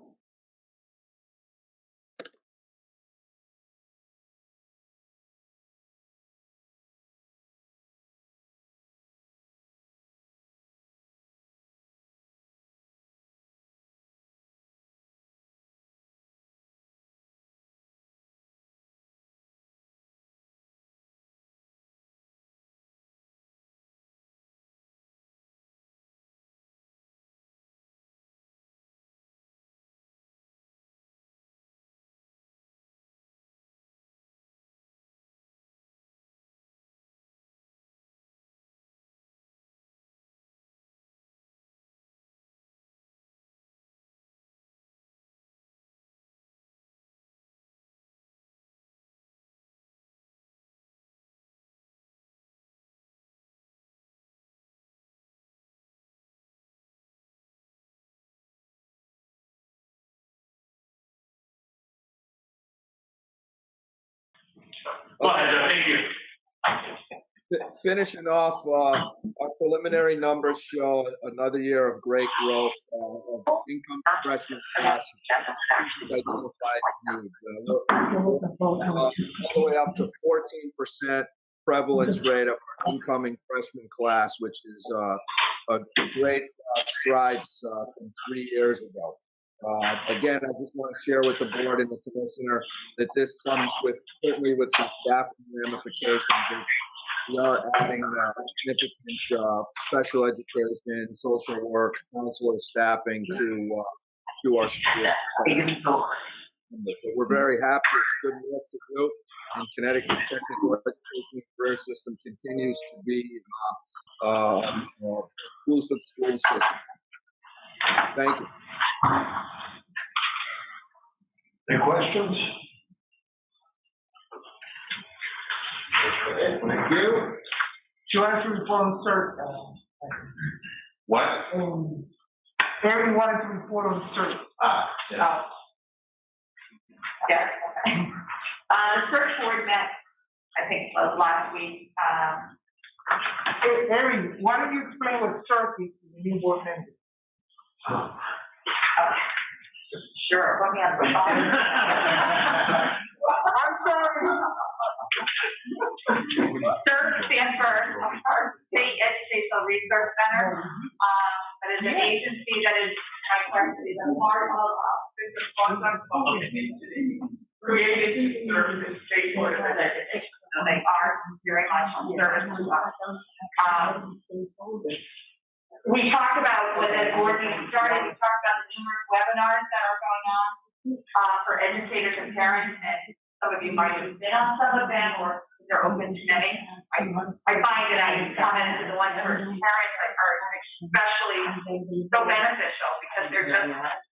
Go ahead, Joe. Thank you. Finishing off, our preliminary numbers show another year of great growth of income freshman class identified needs. All the way up to 14% prevalence rate of our incoming freshman class, which is a great strides from 3 years ago. Again, I just want to share with the board and the commissioner that this comes certainly with some staffing ramifications. We are adding significant special education, social work, counselor staffing to our schools. But we're very happy. It's good work to do, and Connecticut Technical Education Career System continues to be inclusive school system. Thank you. Any questions? Thank you. She wanted to report on CERT. What? Everyone wanted to report on CERT. Yeah. Yes, okay. The search board met, I think, last week. Erin, why don't you explain what CERC is to the new board members? Sure, put me on the phone. I'm sorry. CERC stands for State Educational Research Center. That is an agency that is part of created to serve the state board of education. So they are very much on service to us. We talked about when the board meeting started, we talked about the numerous webinars that are going on for educators and parents, and some of you might have been on some of them, or they're open to many. I find that I commented to the ones for parents are especially so beneficial because they're just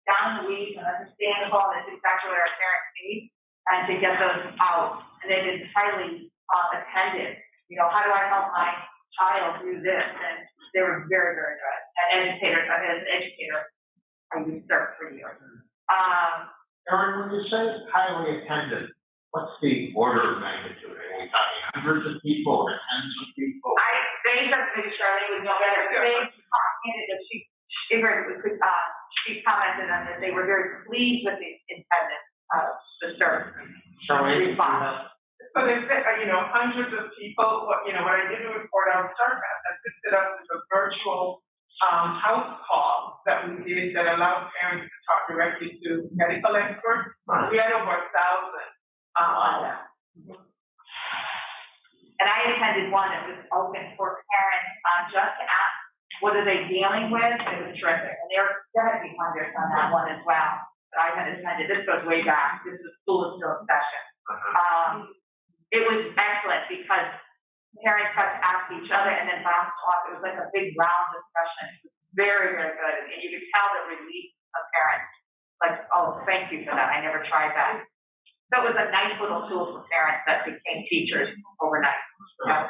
down in the weeds and understandable, and it's exactly what our parents need, and to get those out. And they've been highly attended. You know, how do I help my child do this? And they were very, very good. And educators, I mean, as an educator, I used CERC for years. Erin, when you say highly attended, what's the order of magnitude? Are we talking hundreds of people or tens of people? They just made sure they would know better. She commented on that they were very pleased with the attendance of the CERC response. So they said, hundreds of people, when I did a report on CERC, I assisted us with a virtual house call that we did that allowed parents to talk directly to medical experts. We had over 1,000 on that. And I attended one that was open for parents just to ask what are they dealing with. It was terrific. And there had to be hundreds on that one as well. But I had attended. This goes way back. This was school is still in session. It was excellent because parents got to ask each other and then bounce off. It was like a big round discussion. It was very, very good. And you could tell the relief of parents. Like, oh, thank you for that. I never tried that. So it was a nice little tool for parents that became teachers overnight. So I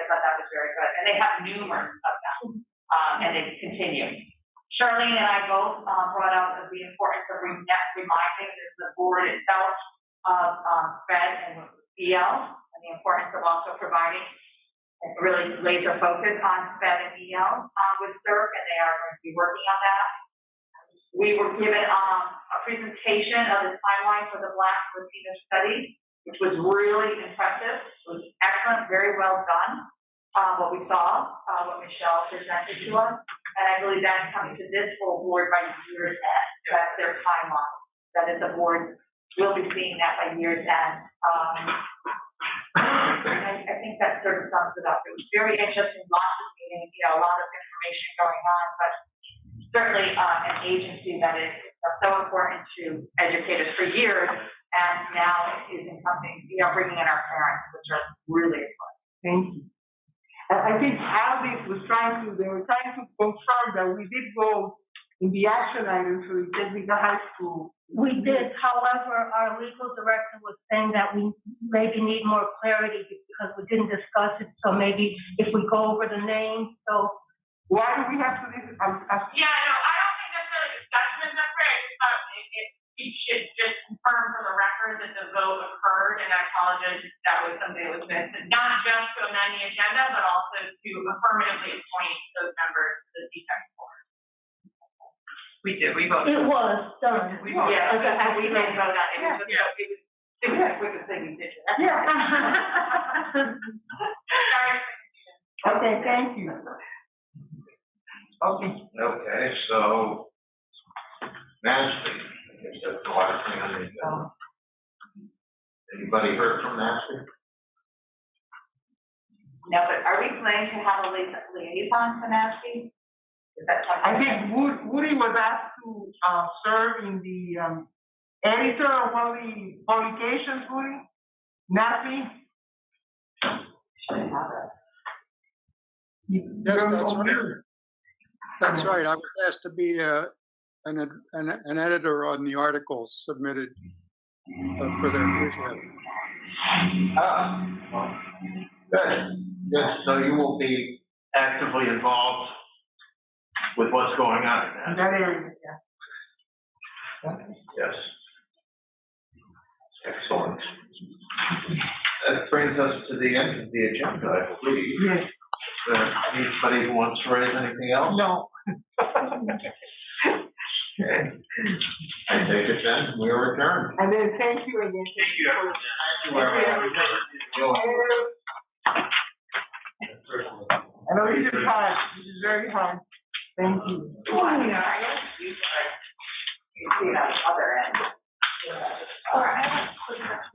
thought that was very good. And they have numerous of them, and they continue. Charlene and I both brought up the importance of reminding the board itself of FED and EL, and the importance of also providing and really laser focus on FED and EL with CERC, and they are going to be working on that. We were given a presentation of the timeline for the Black Latino study, which was really impressive. It was excellent, very well done. What we saw, what Michelle presented to us, and I believe that's coming to this full board by year's end. That's their timeline. That is, the board will be seeing that by year's end. I think that sort of sums it up. It was very interesting, lots of meetings, a lot of information going on, but certainly an agency that is so important to educators for years, and now is in something, bringing in our parents, which are really important. Thank you. I think Aldis was they were trying to confirm that we did go in the action items for the technical high school. We did, however, our legal director was saying that we maybe need more clarity because we didn't discuss it, so maybe if we go over the names, so. Why do we have to Yeah, no, I don't think necessarily discussion is necessary. I just thought we should just confirm for the record that the vote occurred, and I apologize if that was something that was missed. Not just to amend the agenda, but also to affirmatively appoint those members to the defense board. We did, we voted. It was done. We did vote on it. It was the quickest thing we did. Yeah. Sorry. Okay, thank you. Okay. Okay, so Nancy, I guess that's the last thing on the agenda. Anybody heard from Nancy? No, but are we planning to have a liaison to NASB? Is that something? I think Woody was asked to serve in the editor of one of the publications, Woody? NASB? Should have that. Yes, that's right. That's right. I was asked to be an editor on the articles submitted for their newsletter. Good. Good. So you will be actively involved with what's going on in that area. Yeah. Yes. Excellent. That brings us to the end of the agenda, I believe. Yes. Anybody who wants to raise anything else? No. Okay. I take it then, we are adjourned. And then thank you again. Thank you, everyone. I know this is hard, this is very hard. Thank you.